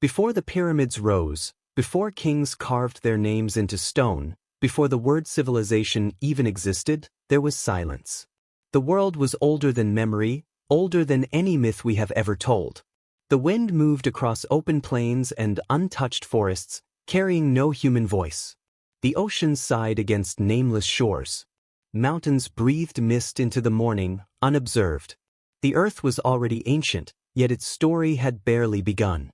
Before the pyramids rose, before kings carved their names into stone, before the word civilization even existed, there was silence. The world was older than memory, older than any myth we have ever told. The wind moved across open plains and untouched forests, carrying no human voice. The ocean sighed against nameless shores. Mountains breathed mist into the morning, unobserved. The earth was already ancient, yet its story had barely begun.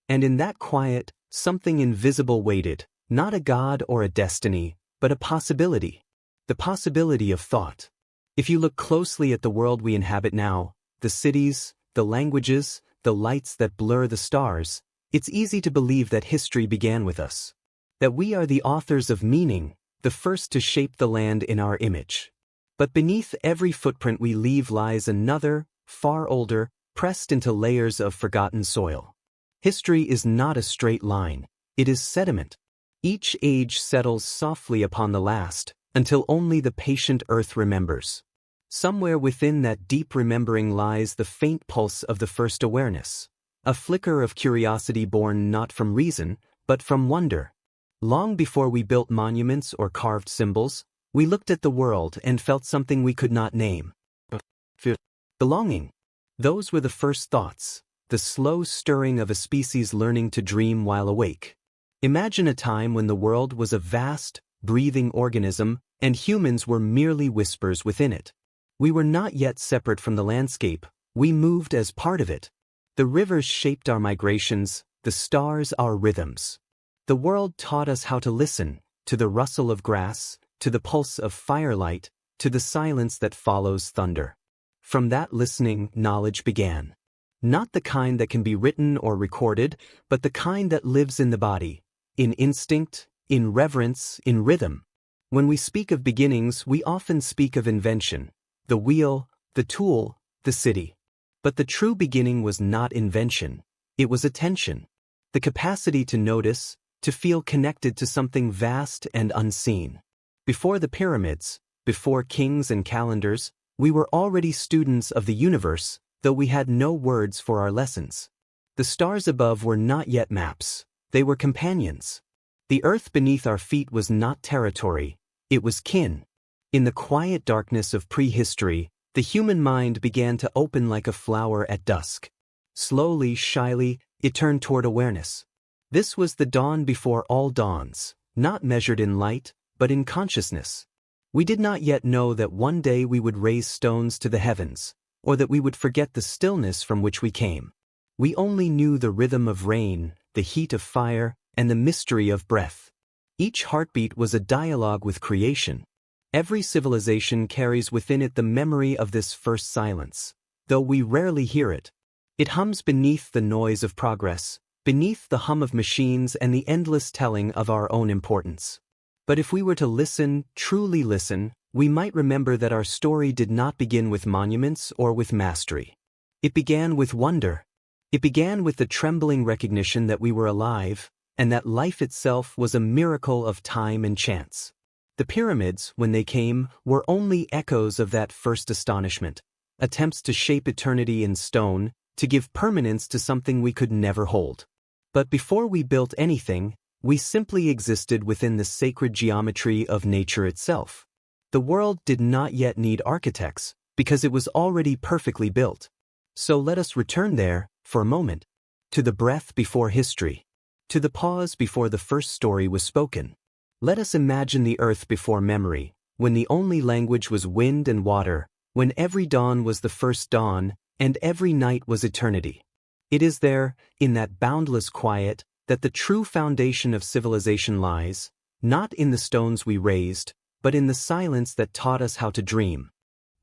And in that quiet, something invisible waited, not a god or a destiny, but a possibility. The possibility of thought. If you look closely at the world we inhabit now, the cities, the languages, the lights that blur the stars, it's easy to believe that history began with us. That we are the authors of meaning, the first to shape the land in our image. But beneath every footprint we leave lies another, far older, pressed into layers of forgotten soil. History is not a straight line, it is sediment. Each age settles softly upon the last, until only the patient earth remembers. Somewhere within that deep remembering lies the faint pulse of the first awareness, a flicker of curiosity born not from reason, but from wonder. Long before we built monuments or carved symbols, we looked at the world and felt something we could not name. Belonging. Those were the first thoughts, the slow stirring of a species learning to dream while awake. Imagine a time when the world was a vast, breathing organism, and humans were merely whispers within it. We were not yet separate from the landscape, we moved as part of it. The rivers shaped our migrations, the stars our rhythms. The world taught us how to listen, to the rustle of grass, to the pulse of firelight, to the silence that follows thunder. From that listening, knowledge began. Not the kind that can be written or recorded, but the kind that lives in the body, in instinct, in reverence, in rhythm. When we speak of beginnings, we often speak of invention. The wheel, the tool, the city. But the true beginning was not invention, it was attention. The capacity to notice, to feel connected to something vast and unseen. Before the pyramids, before kings and calendars, we were already students of the universe, though we had no words for our lessons. The stars above were not yet maps, they were companions. The earth beneath our feet was not territory, it was kin. In the quiet darkness of prehistory, the human mind began to open like a flower at dusk. Slowly, shyly, it turned toward awareness. This was the dawn before all dawns, not measured in light, but in consciousness. We did not yet know that one day we would raise stones to the heavens, or that we would forget the stillness from which we came. We only knew the rhythm of rain, the heat of fire, and the mystery of breath. Each heartbeat was a dialogue with creation. Every civilization carries within it the memory of this first silence, though we rarely hear it. It hums beneath the noise of progress, beneath the hum of machines and the endless telling of our own importance. But if we were to listen, truly listen, we might remember that our story did not begin with monuments or with mastery. It began with wonder. It began with the trembling recognition that we were alive, and that life itself was a miracle of time and chance. The pyramids, when they came, were only echoes of that first astonishment, attempts to shape eternity in stone, to give permanence to something we could never hold. But before we built anything, we simply existed within the sacred geometry of nature itself. The world did not yet need architects, because it was already perfectly built. So let us return there, for a moment, to the breath before history, to the pause before the first story was spoken. Let us imagine the earth before memory, when the only language was wind and water, when every dawn was the first dawn, and every night was eternity. It is there, in that boundless quiet, that the true foundation of civilization lies, not in the stones we raised, but in the silence that taught us how to dream.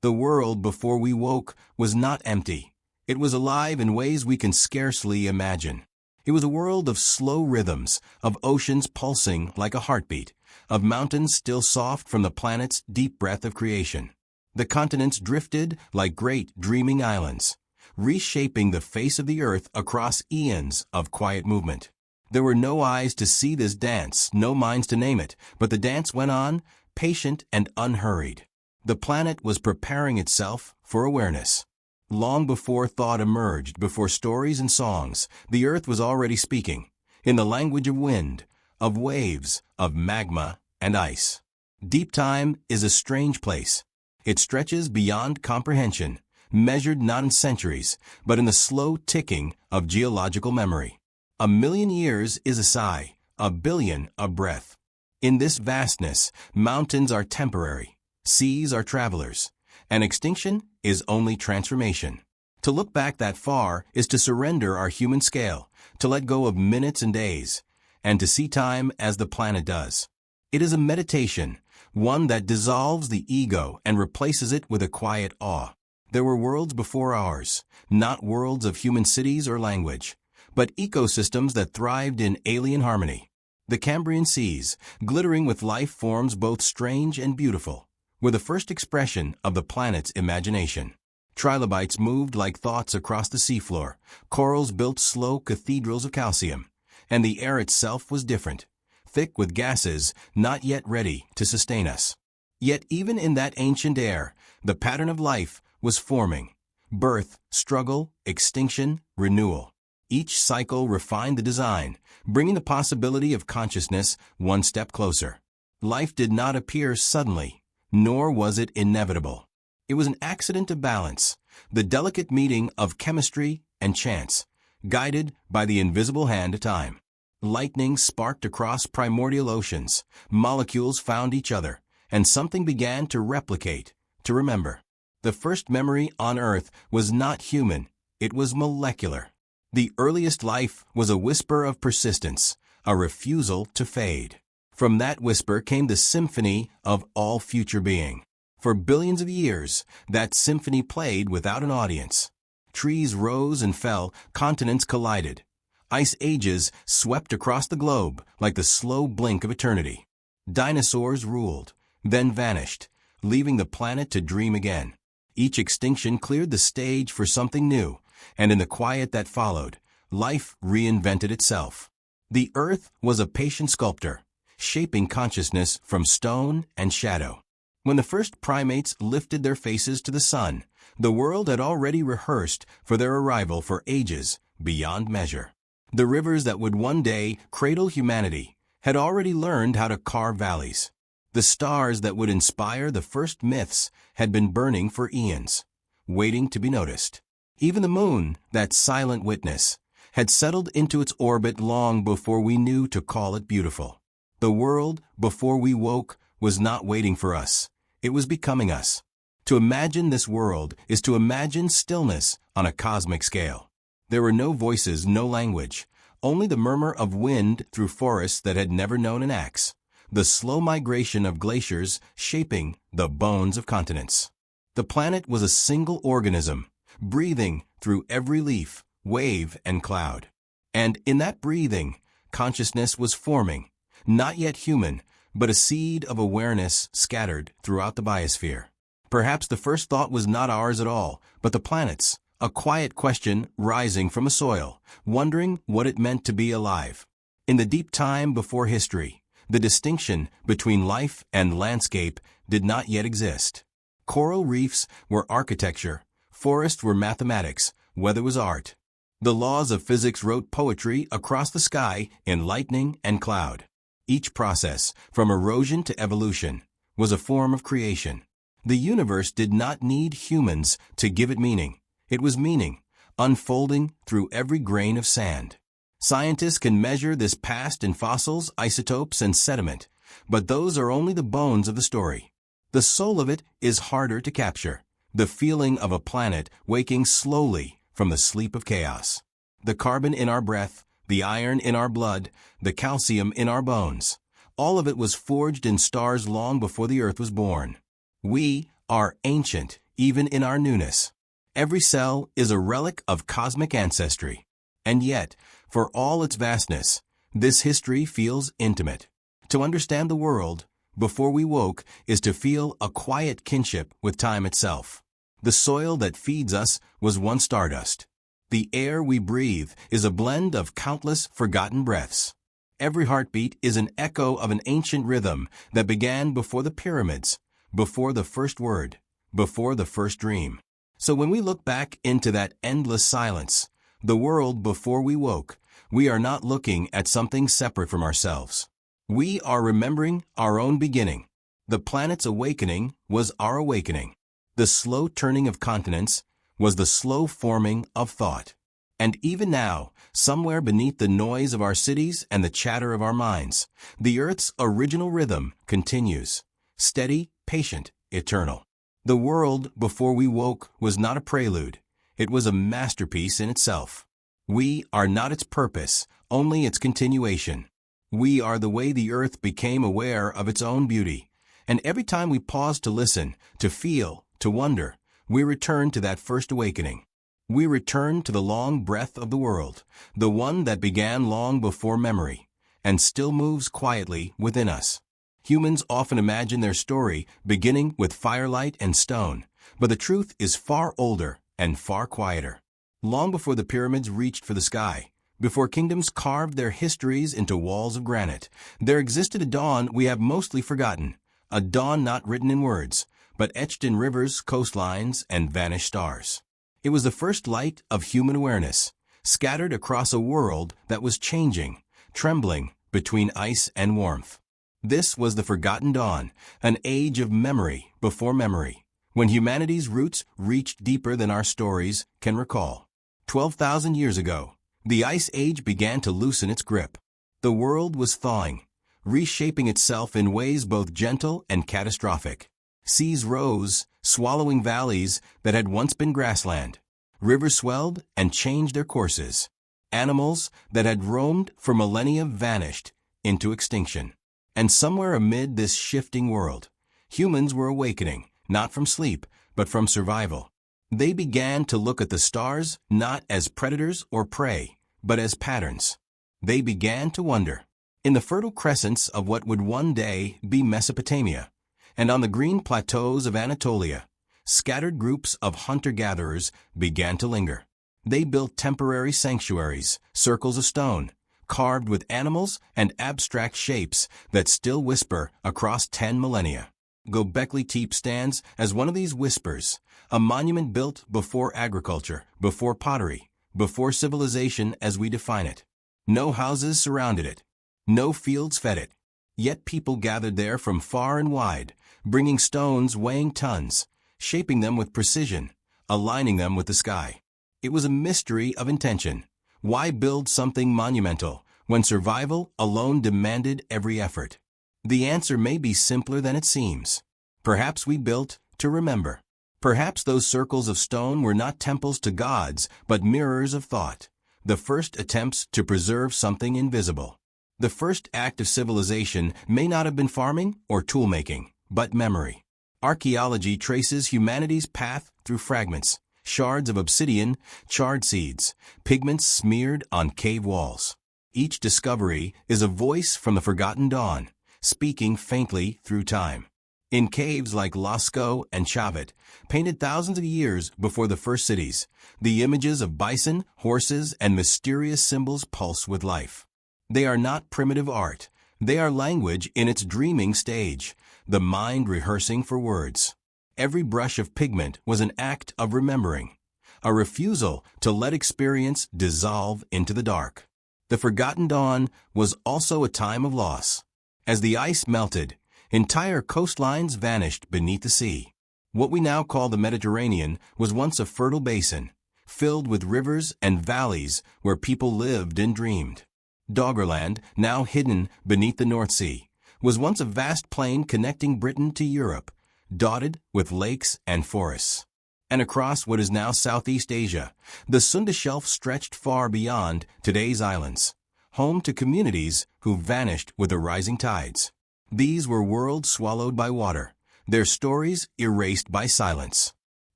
The world before we woke was not empty. It was alive in ways we can scarcely imagine. It was a world of slow rhythms, of oceans pulsing like a heartbeat, of mountains still soft from the planet's deep breath of creation. The continents drifted like great dreaming islands, reshaping the face of the earth across eons of quiet movement. There were no eyes to see this dance, no minds to name it, but the dance went on, patient and unhurried. The planet was preparing itself for awareness. Long before thought emerged, before stories and songs, the earth was already speaking, in the language of wind, of waves, of magma and ice. Deep time is a strange place. It stretches beyond comprehension, measured not in centuries, but in the slow ticking of geological memory. 1,000,000 years is a sigh, 1,000,000,000 a breath. In this vastness, mountains are temporary, seas are travelers, and extinction is only transformation. To look back that far is to surrender our human scale, to let go of minutes and days, and to see time as the planet does. It is a meditation, one that dissolves the ego and replaces it with a quiet awe. There were worlds before ours, not worlds of human cities or language, but ecosystems that thrived in alien harmony. The Cambrian seas, glittering with life forms both strange and beautiful, were the first expression of the planet's imagination. Trilobites moved like thoughts across the seafloor, corals built slow cathedrals of calcium, and the air itself was different, thick with gases not yet ready to sustain us. Yet even in that ancient air, the pattern of life was forming: birth, struggle, extinction, renewal. Each cycle refined the design, bringing the possibility of consciousness one step closer. Life did not appear suddenly, nor was it inevitable. It was an accident of balance, the delicate meeting of chemistry and chance, guided by the invisible hand of time. Lightning sparked across primordial oceans, molecules found each other, and something began to replicate, to remember. The first memory on Earth was not human, it was molecular. The earliest life was a whisper of persistence, a refusal to fade. From that whisper came the symphony of all future being. For billions of years, that symphony played without an audience. Trees rose and fell, continents collided. Ice ages swept across the globe like the slow blink of eternity. Dinosaurs ruled, then vanished, leaving the planet to dream again. Each extinction cleared the stage for something new, and in the quiet that followed, life reinvented itself. The earth was a patient sculptor, shaping consciousness from stone and shadow. When the first primates lifted their faces to the sun, the world had already rehearsed for their arrival for ages beyond measure. The rivers that would one day cradle humanity had already learned how to carve valleys. The stars that would inspire the first myths had been burning for eons, waiting to be noticed. Even the moon, that silent witness, had settled into its orbit long before we knew to call it beautiful. The world, before we woke, was not waiting for us. It was becoming us. To imagine this world is to imagine stillness on a cosmic scale. There were no voices, no language, only the murmur of wind through forests that had never known an axe, the slow migration of glaciers shaping the bones of continents. The planet was a single organism, breathing through every leaf, wave, and cloud. And in that breathing, consciousness was forming, not yet human, but a seed of awareness scattered throughout the biosphere. Perhaps the first thought was not ours at all, but the planet's, a quiet question rising from a soil, wondering what it meant to be alive. In the deep time before history, the distinction between life and landscape did not yet exist. Coral reefs were architecture, forests were mathematics, weather was art. The laws of physics wrote poetry across the sky in lightning and cloud. Each process, from erosion to evolution, was a form of creation. The universe did not need humans to give it meaning. It was meaning, unfolding through every grain of sand. Scientists can measure this past in fossils, isotopes, and sediment, but those are only the bones of the story. The soul of it is harder to capture, the feeling of a planet waking slowly from the sleep of chaos. The carbon in our breath, the iron in our blood, the calcium in our bones, all of it was forged in stars long before the earth was born. We are ancient, even in our newness. Every cell is a relic of cosmic ancestry. And yet, for all its vastness, this history feels intimate. To understand the world, before we woke, is to feel a quiet kinship with time itself. The soil that feeds us was once stardust. The air we breathe is a blend of countless forgotten breaths. Every heartbeat is an echo of an ancient rhythm that began before the pyramids, before the first word, before the first dream. So when we look back into that endless silence, the world before we woke, we are not looking at something separate from ourselves. We are remembering our own beginning. The planet's awakening was our awakening. The slow turning of continents was the slow forming of thought. And even now, somewhere beneath the noise of our cities and the chatter of our minds, the Earth's original rhythm continues. Steady, patient, eternal. The world before we woke was not a prelude. It was a masterpiece in itself. We are not its purpose, only its continuation. We are the way the Earth became aware of its own beauty. And every time we pause to listen, to feel, to wonder, we return to that first awakening. We return to the long breath of the world, the one that began long before memory, and still moves quietly within us. Humans often imagine their story beginning with firelight and stone, but the truth is far older and far quieter. Long before the pyramids reached for the sky, before kingdoms carved their histories into walls of granite, there existed a dawn we have mostly forgotten, a dawn not written in words, but etched in rivers, coastlines, and vanished stars. It was the first light of human awareness, scattered across a world that was changing, trembling between ice and warmth. This was the forgotten dawn, an age of memory before memory, when humanity's roots reached deeper than our stories can recall. 12,000 years ago, the Ice Age began to loosen its grip. The world was thawing, reshaping itself in ways both gentle and catastrophic. Seas rose, swallowing valleys that had once been grassland. Rivers swelled and changed their courses. Animals that had roamed for millennia vanished into extinction. And somewhere amid this shifting world, humans were awakening, not from sleep, but from survival. They began to look at the stars not as predators or prey, but as patterns. They began to wonder. In the fertile crescents of what would one day be Mesopotamia, and on the green plateaus of Anatolia, scattered groups of hunter-gatherers began to linger. They built temporary sanctuaries, circles of stone, carved with animals and abstract shapes that still whisper across 10 millennia. Göbekli Tepe stands as one of these whispers, a monument built before agriculture, before pottery, before civilization as we define it. No houses surrounded it. No fields fed it. Yet people gathered there from far and wide, bringing stones weighing tons, shaping them with precision, aligning them with the sky. It was a mystery of intention. Why build something monumental when survival alone demanded every effort? The answer may be simpler than it seems. Perhaps we built to remember. Perhaps those circles of stone were not temples to gods, but mirrors of thought, the first attempts to preserve something invisible. The first act of civilization may not have been farming or tool-making, but memory. Archaeology traces humanity's path through fragments, shards of obsidian, charred seeds, pigments smeared on cave walls. Each discovery is a voice from the forgotten dawn, speaking faintly through time. In caves like Lascaux and Chauvet, painted thousands of years before the first cities, the images of bison, horses, and mysterious symbols pulse with life. They are not primitive art. They are language in its dreaming stage, the mind rehearsing for words. Every brush of pigment was an act of remembering, a refusal to let experience dissolve into the dark. The forgotten dawn was also a time of loss. As the ice melted, entire coastlines vanished beneath the sea. What we now call the Mediterranean was once a fertile basin, filled with rivers and valleys where people lived and dreamed. Doggerland, now hidden beneath the North Sea, was once a vast plain connecting Britain to Europe, dotted with lakes and forests. And across what is now Southeast Asia, the Sunda Shelf stretched far beyond today's islands, home to communities who vanished with the rising tides. These were worlds swallowed by water, their stories erased by silence.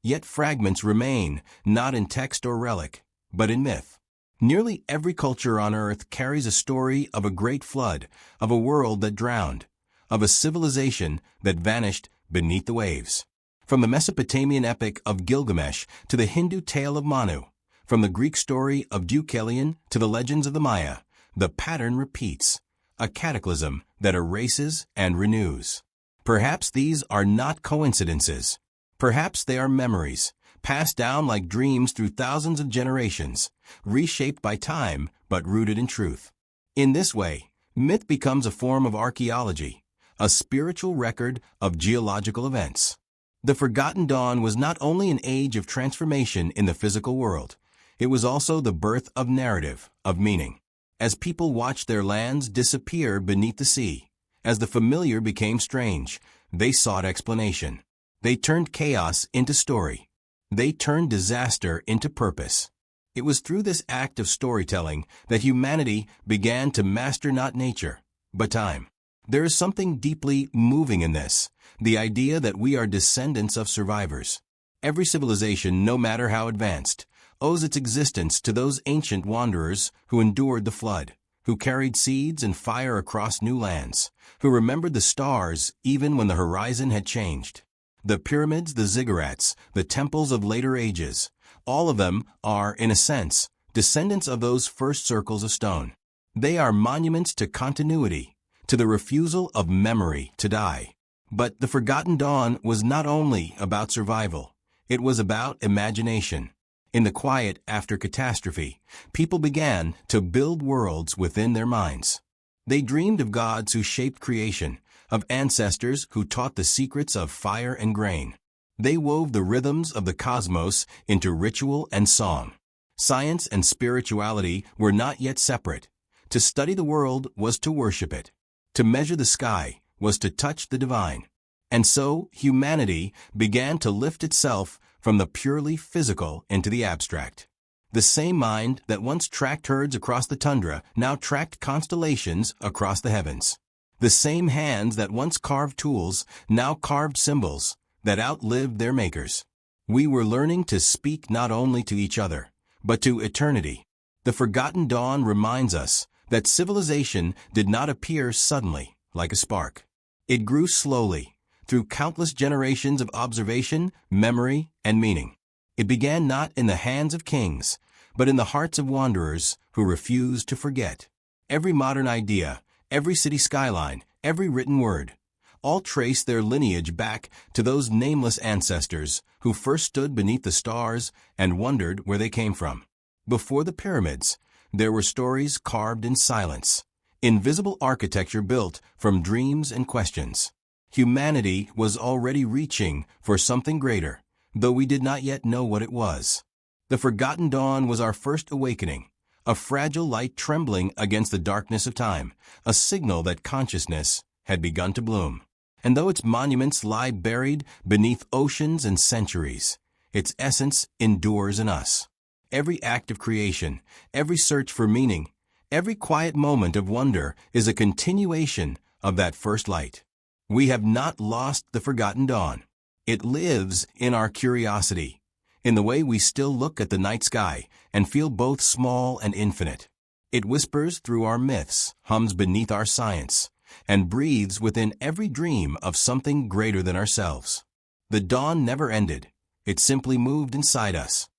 Yet fragments remain, not in text or relic, but in myth. Nearly every culture on Earth carries a story of a great flood, of a world that drowned, of a civilization that vanished beneath the waves. From the Mesopotamian epic of Gilgamesh to the Hindu tale of Manu, from the Greek story of Deucalion to the legends of the Maya, the pattern repeats, a cataclysm that erases and renews. Perhaps these are not coincidences. Perhaps they are memories, passed down like dreams through thousands of generations, reshaped by time but rooted in truth. In this way, myth becomes a form of archaeology, a spiritual record of geological events. The Forgotten Dawn was not only an age of transformation in the physical world, it was also the birth of narrative, of meaning. As people watched their lands disappear beneath the sea, as the familiar became strange, they sought explanation. They turned chaos into story. They turned disaster into purpose. It was through this act of storytelling that humanity began to master not nature, but time. There is something deeply moving in this, the idea that we are descendants of survivors. Every civilization, no matter how advanced, owes its existence to those ancient wanderers who endured the flood, who carried seeds and fire across new lands, who remembered the stars even when the horizon had changed. The pyramids, the ziggurats, the temples of later ages, all of them are, in a sense, descendants of those first circles of stone. They are monuments to continuity, to the refusal of memory to die. But the Forgotten Dawn was not only about survival, it was about imagination. In the quiet after catastrophe, people began to build worlds within their minds. They dreamed of gods who shaped creation, of ancestors who taught the secrets of fire and grain. They wove the rhythms of the cosmos into ritual and song. Science and spirituality were not yet separate. To study the world was to worship it. To measure the sky was to touch the divine. And so humanity began to lift itself from the purely physical into the abstract. The same mind that once tracked herds across the tundra now tracked constellations across the heavens. The same hands that once carved tools now carved symbols that outlived their makers. We were learning to speak not only to each other, but to eternity. The Forgotten Dawn reminds us that civilization did not appear suddenly, like a spark. It grew slowly, through countless generations of observation, memory, and meaning. It began not in the hands of kings, but in the hearts of wanderers who refused to forget. Every modern idea, every city skyline, every written word, all trace their lineage back to those nameless ancestors who first stood beneath the stars and wondered where they came from. Before the pyramids, there were stories carved in silence, invisible architecture built from dreams and questions. Humanity was already reaching for something greater, though we did not yet know what it was. The Forgotten Dawn was our first awakening, a fragile light trembling against the darkness of time, a signal that consciousness had begun to bloom. And though its monuments lie buried beneath oceans and centuries, its essence endures in us. Every act of creation, every search for meaning, every quiet moment of wonder is a continuation of that first light. We have not lost the Forgotten Dawn. It lives in our curiosity, in the way we still look at the night sky and feel both small and infinite. It whispers through our myths, hums beneath our science, and breathes within every dream of something greater than ourselves. The dawn never ended. It simply moved inside us.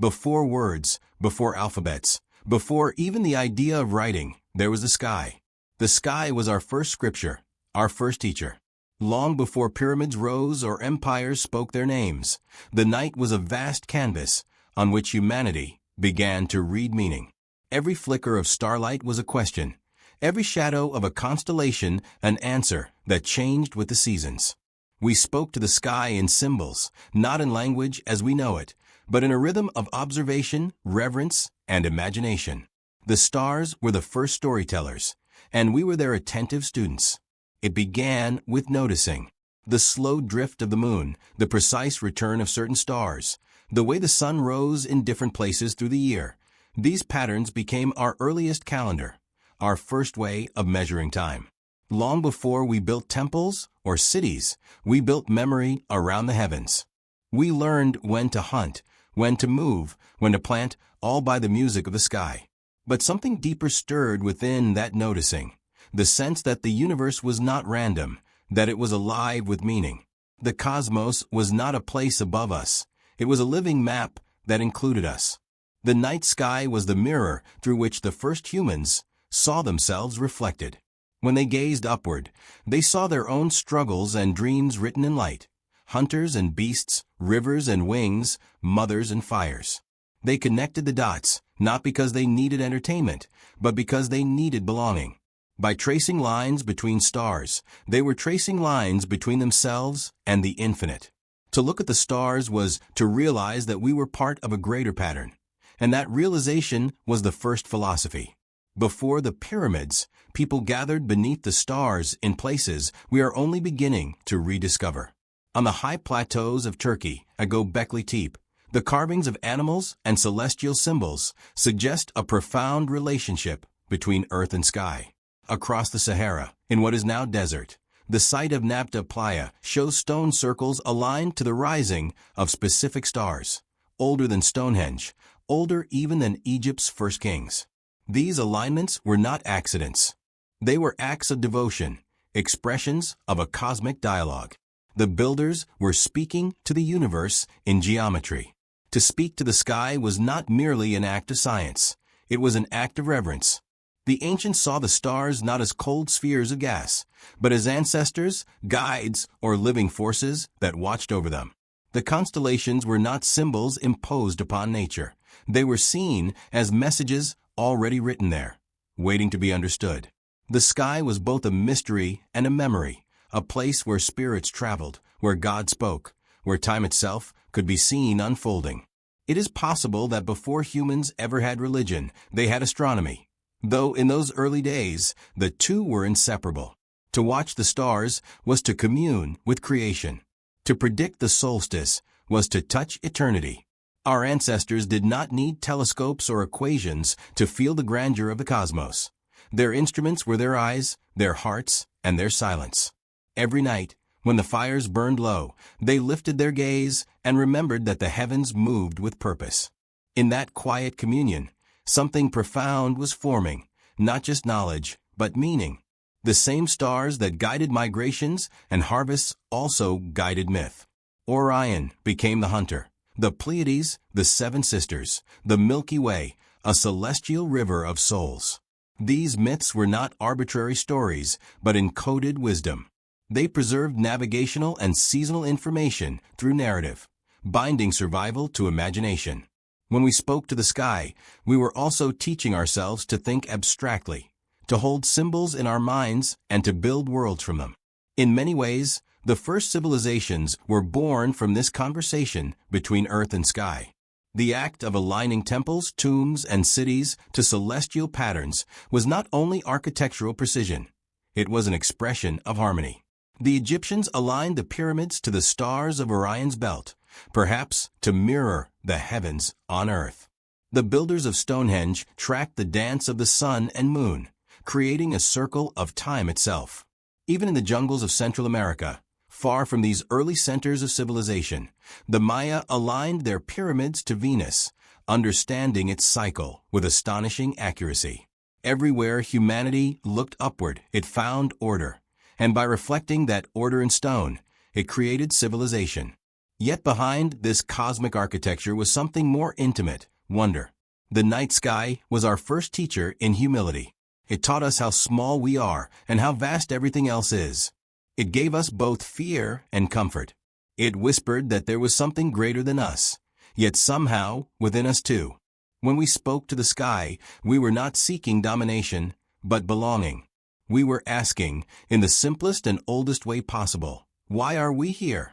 Before words, before alphabets, before even the idea of writing, there was the sky. The sky was our first scripture, our first teacher. Long before pyramids rose or empires spoke their names, the night was a vast canvas on which humanity began to read meaning. Every flicker of starlight was a question, every shadow of a constellation an answer that changed with the seasons. We spoke to the sky in symbols, not in language as we know it, but in a rhythm of observation, reverence, and imagination. The stars were the first storytellers, and we were their attentive students. It began with noticing. The slow drift of the moon, the precise return of certain stars, the way the sun rose in different places through the year. These patterns became our earliest calendar, our first way of measuring time. Long before we built temples or cities, we built memory around the heavens. We learned when to hunt, when to move, when to plant, all by the music of the sky. But something deeper stirred within that noticing. The sense that the universe was not random, that it was alive with meaning. The cosmos was not a place above us. It was a living map that included us. The night sky was the mirror through which the first humans saw themselves reflected. When they gazed upward, they saw their own struggles and dreams written in light. hunters and beasts, rivers and wings, mothers and fires. They connected the dots, not because they needed entertainment, but because they needed belonging. By tracing lines between stars, they were tracing lines between themselves and the infinite. To look at the stars was to realize that we were part of a greater pattern, and that realization was the first philosophy. Before the pyramids, people gathered beneath the stars in places we are only beginning to rediscover. On the high plateaus of Turkey, at Göbekli Tepe, the carvings of animals and celestial symbols suggest a profound relationship between earth and sky. Across the Sahara, in what is now desert, the site of Nabta Playa shows stone circles aligned to the rising of specific stars, older than Stonehenge, older even than Egypt's first kings. These alignments were not accidents. They were acts of devotion, expressions of a cosmic dialogue. The builders were speaking to the universe in geometry. To speak to the sky was not merely an act of science. It was an act of reverence. The ancients saw the stars not as cold spheres of gas, but as ancestors, guides, or living forces that watched over them. The constellations were not symbols imposed upon nature. They were seen as messages already written there, waiting to be understood. The sky was both a mystery and a memory, a place where spirits traveled, where God spoke, where time itself could be seen unfolding. It is possible that before humans ever had religion, they had astronomy. Though in those early days, the two were inseparable. To watch the stars was to commune with creation. To predict the solstice was to touch eternity. Our ancestors did not need telescopes or equations to feel the grandeur of the cosmos. Their instruments were their eyes, their hearts, and their silence. Every night, when the fires burned low, they lifted their gaze and remembered that the heavens moved with purpose. In that quiet communion, something profound was forming, not just knowledge, but meaning. The same stars that guided migrations and harvests also guided myth. Orion became the hunter, the Pleiades, the Seven Sisters, the Milky Way, a celestial river of souls. These myths were not arbitrary stories, but encoded wisdom. They preserved navigational and seasonal information through narrative, binding survival to imagination. When we spoke to the sky, we were also teaching ourselves to think abstractly, to hold symbols in our minds and to build worlds from them. In many ways, the first civilizations were born from this conversation between earth and sky. The act of aligning temples, tombs, and cities to celestial patterns was not only architectural precision, it was an expression of harmony. The Egyptians aligned the pyramids to the stars of Orion's belt, perhaps to mirror the heavens on earth. The builders of Stonehenge tracked the dance of the sun and moon, creating a circle of time itself. Even in the jungles of Central America, far from these early centers of civilization, the Maya aligned their pyramids to Venus, understanding its cycle with astonishing accuracy. Everywhere humanity looked upward, it found order, and by reflecting that order in stone, it created civilization. Yet behind this cosmic architecture was something more intimate, wonder. The night sky was our first teacher in humility. It taught us how small we are and how vast everything else is. It gave us both fear and comfort. It whispered that there was something greater than us, yet somehow within us too. When we spoke to the sky, we were not seeking domination, but belonging. We were asking, in the simplest and oldest way possible, why are we here?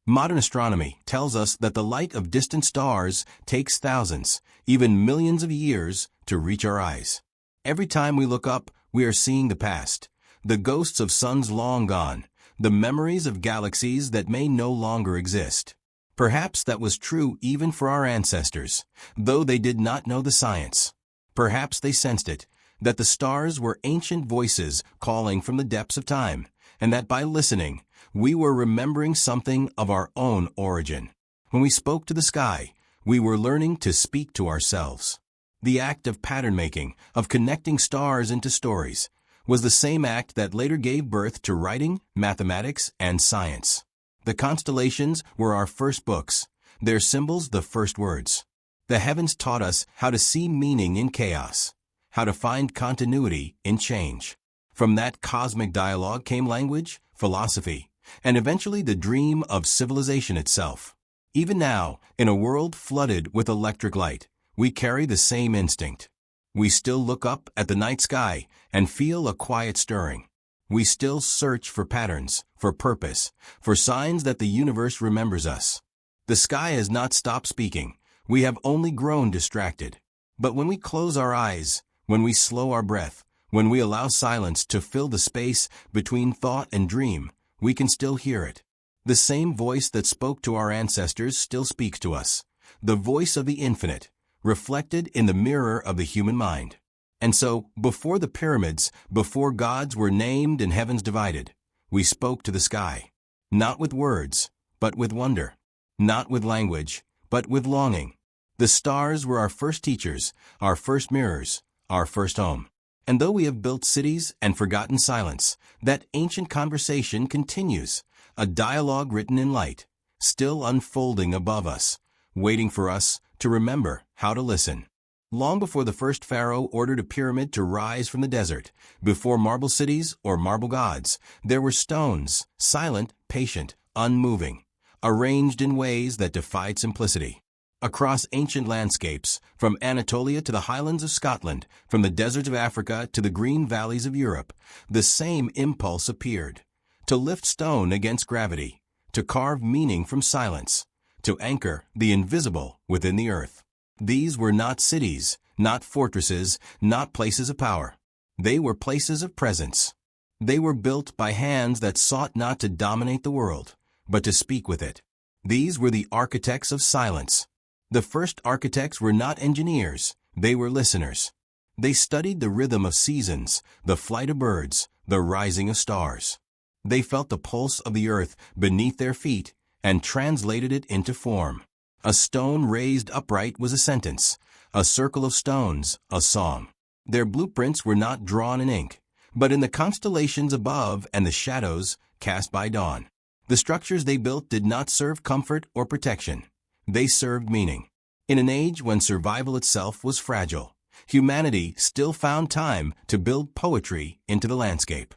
Modern astronomy tells us that the light of distant stars takes thousands, even millions of years to reach our eyes. Every time we look up, we are seeing the past, the ghosts of suns long gone, the memories of galaxies that may no longer exist. Perhaps that was true even for our ancestors, though they did not know the science. Perhaps they sensed it, that the stars were ancient voices calling from the depths of time, and that by listening, we were remembering something of our own origin. When we spoke to the sky, we were learning to speak to ourselves. The act of pattern making, of connecting stars into stories, was the same act that later gave birth to writing, mathematics, and science. The constellations were our first books, their symbols the first words. The heavens taught us how to see meaning in chaos, how to find continuity in change. From that cosmic dialogue came language, philosophy, and eventually the dream of civilization itself. Even now, in a world flooded with electric light, we carry the same instinct. We still look up at the night sky and feel a quiet stirring. We still search for patterns, for purpose, for signs that the universe remembers us. The sky has not stopped speaking. We have only grown distracted. But when we close our eyes, when we slow our breath, when we allow silence to fill the space between thought and dream, we can still hear it. The same voice that spoke to our ancestors still speaks to us. The voice of the infinite, reflected in the mirror of the human mind. And so, before the pyramids, before gods were named and heavens divided, we spoke to the sky. Not with words, but with wonder. Not with language, but with longing. The stars were our first teachers, our first mirrors, our first home. And though we have built cities and forgotten silence, that ancient conversation continues, a dialogue written in light, still unfolding above us, waiting for us to remember how to listen. Long before the first pharaoh ordered a pyramid to rise from the desert, before marble cities or marble gods, there were stones, silent, patient, unmoving, arranged in ways that defied simplicity. Across ancient landscapes, from Anatolia to the highlands of Scotland, from the deserts of Africa to the green valleys of Europe, the same impulse appeared. To lift stone against gravity, to carve meaning from silence, to anchor the invisible within the earth. These were not cities, not fortresses, not places of power. They were places of presence. They were built by hands that sought not to dominate the world, but to speak with it. These were the architects of silence. The first architects were not engineers, they were listeners. They studied the rhythm of seasons, the flight of birds, the rising of stars. They felt the pulse of the earth beneath their feet and translated it into form. A stone raised upright was a sentence, a circle of stones, a song. Their blueprints were not drawn in ink, but in the constellations above and the shadows cast by dawn. The structures they built did not serve comfort or protection. They served meaning. In an age when survival itself was fragile, humanity still found time to build poetry into the landscape.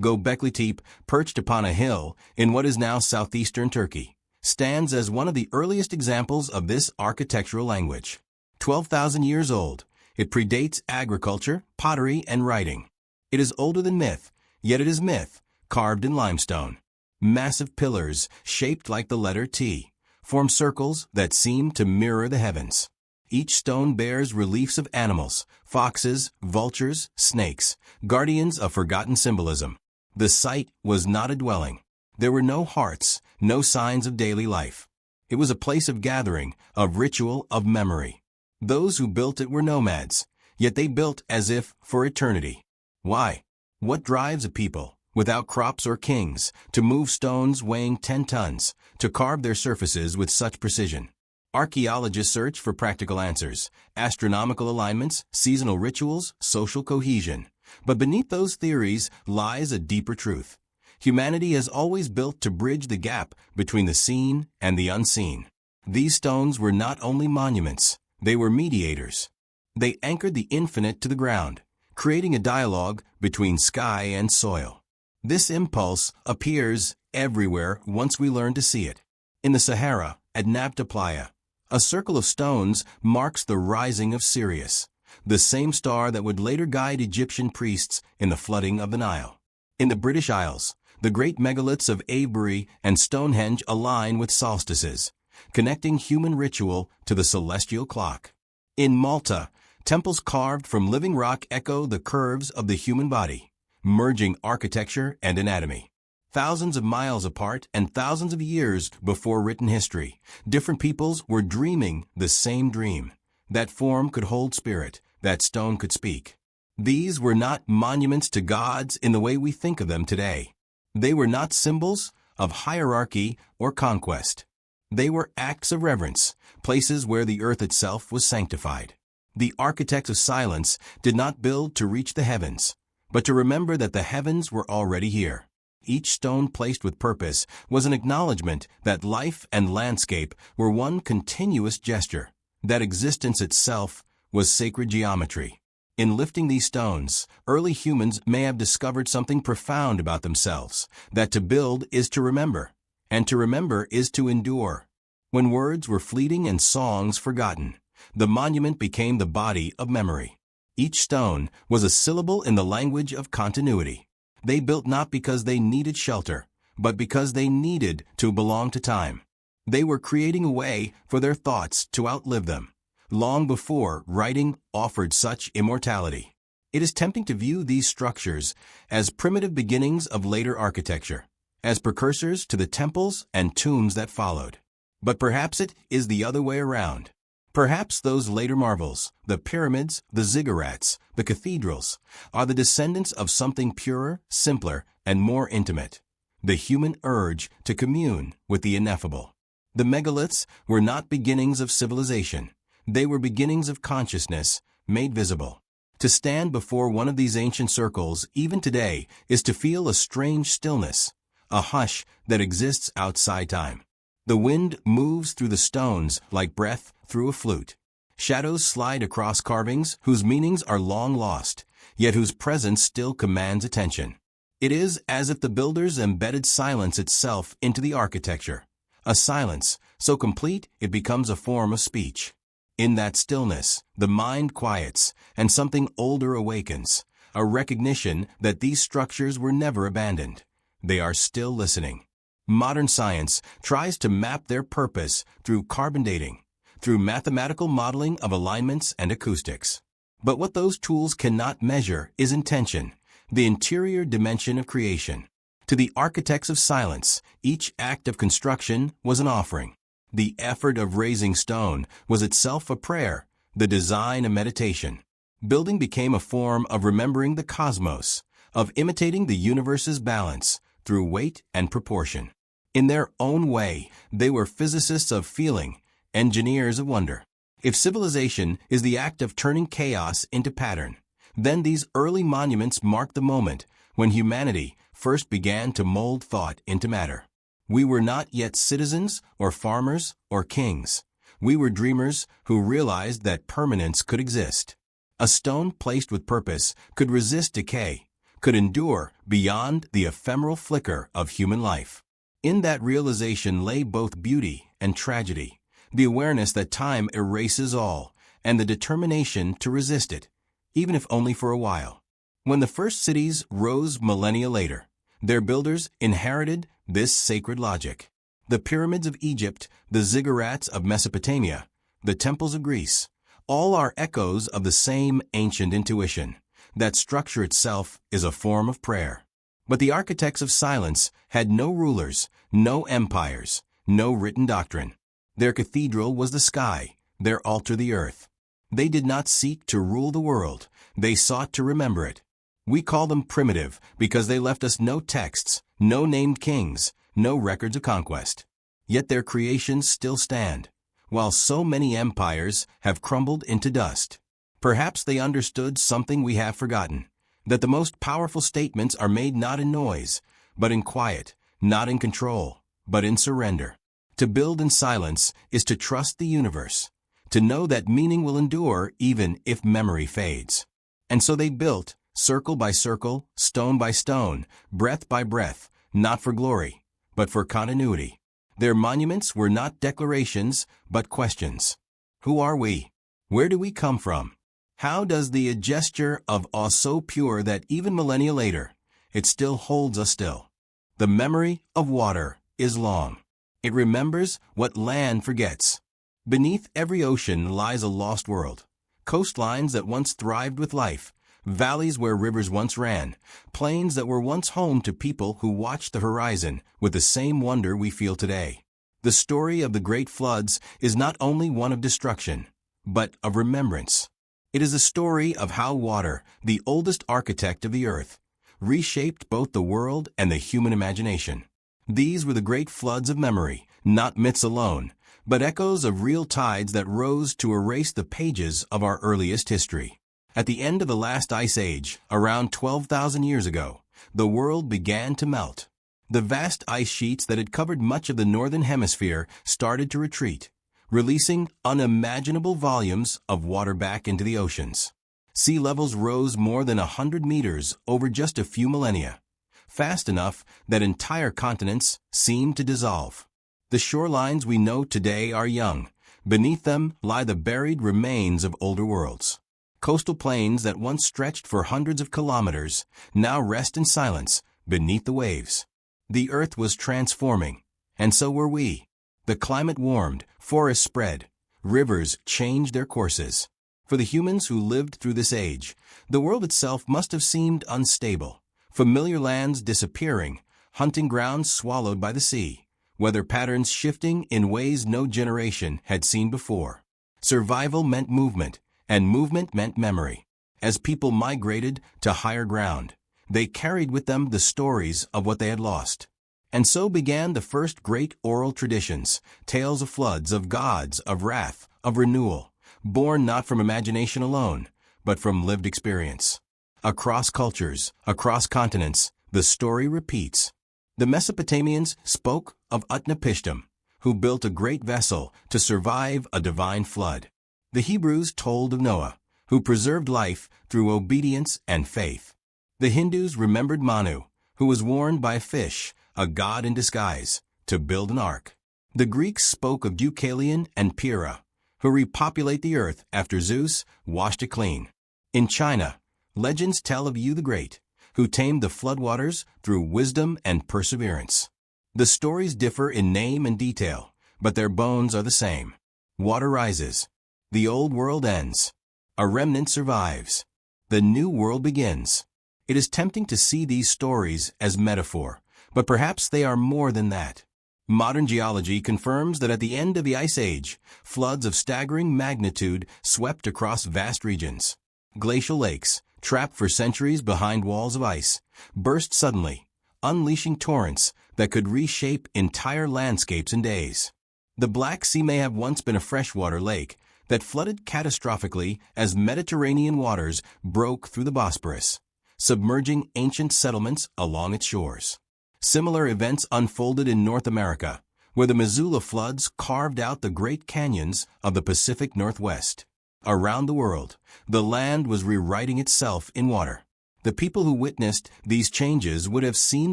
Göbekli Tepe, perched upon a hill in what is now southeastern Turkey, stands as one of the earliest examples of this architectural language. 12,000 years old, it predates agriculture, pottery, and writing. It is older than myth, yet it is myth, carved in limestone. Massive pillars, shaped like the letter T, form circles that seem to mirror the heavens. Each stone bears reliefs of animals, foxes, vultures, snakes, guardians of forgotten symbolism. The site was not a dwelling. There were no hearts, no signs of daily life. It was a place of gathering, of ritual, of memory. Those who built it were nomads, yet they built as if for eternity. Why? What drives a people, without crops or kings, to move stones weighing 10 tons, to carve their surfaces with such precision? Archaeologists search for practical answers, astronomical alignments, seasonal rituals, social cohesion. But beneath those theories lies a deeper truth. Humanity has always built to bridge the gap between the seen and the unseen. These stones were not only monuments, they were mediators. They anchored the infinite to the ground, creating a dialogue between sky and soil. This impulse appears everywhere once we learn to see it. In the Sahara, at Nabta Playa, a circle of stones marks the rising of Sirius, the same star that would later guide Egyptian priests in the flooding of the Nile. In the British Isles, the great megaliths of Avebury and Stonehenge align with solstices, connecting human ritual to the celestial clock. In Malta, temples carved from living rock echo the curves of the human body, merging architecture and anatomy. Thousands of miles apart and thousands of years before written history, different peoples were dreaming the same dream. That form could hold spirit, that stone could speak. These were not monuments to gods in the way we think of them today. They were not symbols of hierarchy or conquest. They were acts of reverence, places where the earth itself was sanctified. The architects of silence did not build to reach the heavens, but to remember that the heavens were already here. Each stone placed with purpose was an acknowledgement that life and landscape were one continuous gesture, that existence itself was sacred geometry. In lifting these stones, early humans may have discovered something profound about themselves, that to build is to remember, and to remember is to endure. When words were fleeting and songs forgotten, the monument became the body of memory. Each stone was a syllable in the language of continuity. They built not because they needed shelter, but because they needed to belong to time. They were creating a way for their thoughts to outlive them, long before writing offered such immortality. It is tempting to view these structures as primitive beginnings of later architecture, as precursors to the temples and tombs that followed. But perhaps it is the other way around. Perhaps those later marvels, the pyramids, the ziggurats, the cathedrals, are the descendants of something purer, simpler, and more intimate, the human urge to commune with the ineffable. The megaliths were not beginnings of civilization. They were beginnings of consciousness made visible. To stand before one of these ancient circles, even today, is to feel a strange stillness, a hush that exists outside time. The wind moves through the stones like breath through a flute. Shadows slide across carvings whose meanings are long lost, yet whose presence still commands attention. It is as if the builders embedded silence itself into the architecture, a silence so complete it becomes a form of speech. In that stillness, the mind quiets, and something older awakens, a recognition that these structures were never abandoned. They are still listening. Modern science tries to map their purpose through carbon dating, through mathematical modeling of alignments and acoustics. But what those tools cannot measure is intention, the interior dimension of creation. To the architects of silence, each act of construction was an offering. The effort of raising stone was itself a prayer, the design a meditation. Building became a form of remembering the cosmos, of imitating the universe's balance through weight and proportion. In their own way, they were physicists of feeling, engineers of wonder. If civilization is the act of turning chaos into pattern, then these early monuments mark the moment when humanity first began to mold thought into matter. We were not yet citizens or farmers or kings. We were dreamers who realized that permanence could exist. A stone placed with purpose could resist decay, could endure beyond the ephemeral flicker of human life. In that realization lay both beauty and tragedy, the awareness that time erases all, and the determination to resist it, even if only for a while. When the first cities rose millennia later, their builders inherited this sacred logic. The pyramids of Egypt, the ziggurats of Mesopotamia, the temples of Greece, all are echoes of the same ancient intuition, that structure itself is a form of prayer. But the architects of silence had no rulers, no empires, no written doctrine. Their cathedral was the sky, their altar the earth. They did not seek to rule the world, they sought to remember it. We call them primitive because they left us no texts, no named kings, no records of conquest. Yet their creations still stand, while so many empires have crumbled into dust. Perhaps they understood something we have forgotten, that the most powerful statements are made not in noise, but in quiet, not in control, but in surrender. To build in silence is to trust the universe, to know that meaning will endure even if memory fades. And so they built, circle by circle, stone by stone, breath by breath, not for glory, but for continuity. Their monuments were not declarations, but questions. Who are we? Where do we come from? How does the gesture of awe so pure that even millennia later, it still holds us still? The memory of water is long. It remembers what land forgets. Beneath every ocean lies a lost world, coastlines that once thrived with life, valleys where rivers once ran, plains that were once home to people who watched the horizon with the same wonder we feel today. The story of the great floods is not only one of destruction, but of remembrance. It is a story of how water, the oldest architect of the earth, reshaped both the world and the human imagination. These were the great floods of memory, not myths alone, but echoes of real tides that rose to erase the pages of our earliest history. At the end of the last ice age, around 12,000 years ago, the world began to melt. The vast ice sheets that had covered much of the northern hemisphere started to retreat, releasing unimaginable volumes of water back into the oceans. Sea levels rose more than 100 meters over just a few millennia, fast enough that entire continents seemed to dissolve. The shorelines we know today are young. Beneath them lie the buried remains of older worlds. Coastal plains that once stretched for hundreds of kilometers now rest in silence beneath the waves. The earth was transforming, and so were we. The climate warmed, forests spread, rivers changed their courses. For the humans who lived through this age, the world itself must have seemed unstable. Familiar lands disappearing, hunting grounds swallowed by the sea, weather patterns shifting in ways no generation had seen before. Survival meant movement, and movement meant memory. As people migrated to higher ground, they carried with them the stories of what they had lost. And so began the first great oral traditions, tales of floods, of gods, of wrath, of renewal, born not from imagination alone, but from lived experience. Across cultures, across continents, the story repeats. The Mesopotamians spoke of Utnapishtim, who built a great vessel to survive a divine flood. The Hebrews told of Noah, who preserved life through obedience and faith. The Hindus remembered Manu, who was warned by a fish, a god in disguise, to build an ark. The Greeks spoke of Deucalion and Pyrrha, who repopulate the earth after Zeus washed it clean. In China, legends tell of Yu the Great, who tamed the floodwaters through wisdom and perseverance. The stories differ in name and detail, but their bones are the same. Water rises. The old world ends. A remnant survives. The new world begins. It is tempting to see these stories as metaphor, but perhaps they are more than that. Modern geology confirms that at the end of the Ice Age, floods of staggering magnitude swept across vast regions. Glacial lakes, trapped for centuries behind walls of ice, burst suddenly, unleashing torrents that could reshape entire landscapes in days. The Black Sea may have once been a freshwater lake that flooded catastrophically as Mediterranean waters broke through the Bosporus, submerging ancient settlements along its shores. Similar events unfolded in North America, where the Missoula floods carved out the great canyons of the Pacific Northwest. Around the world, the land was rewriting itself in water. The people who witnessed these changes would have seen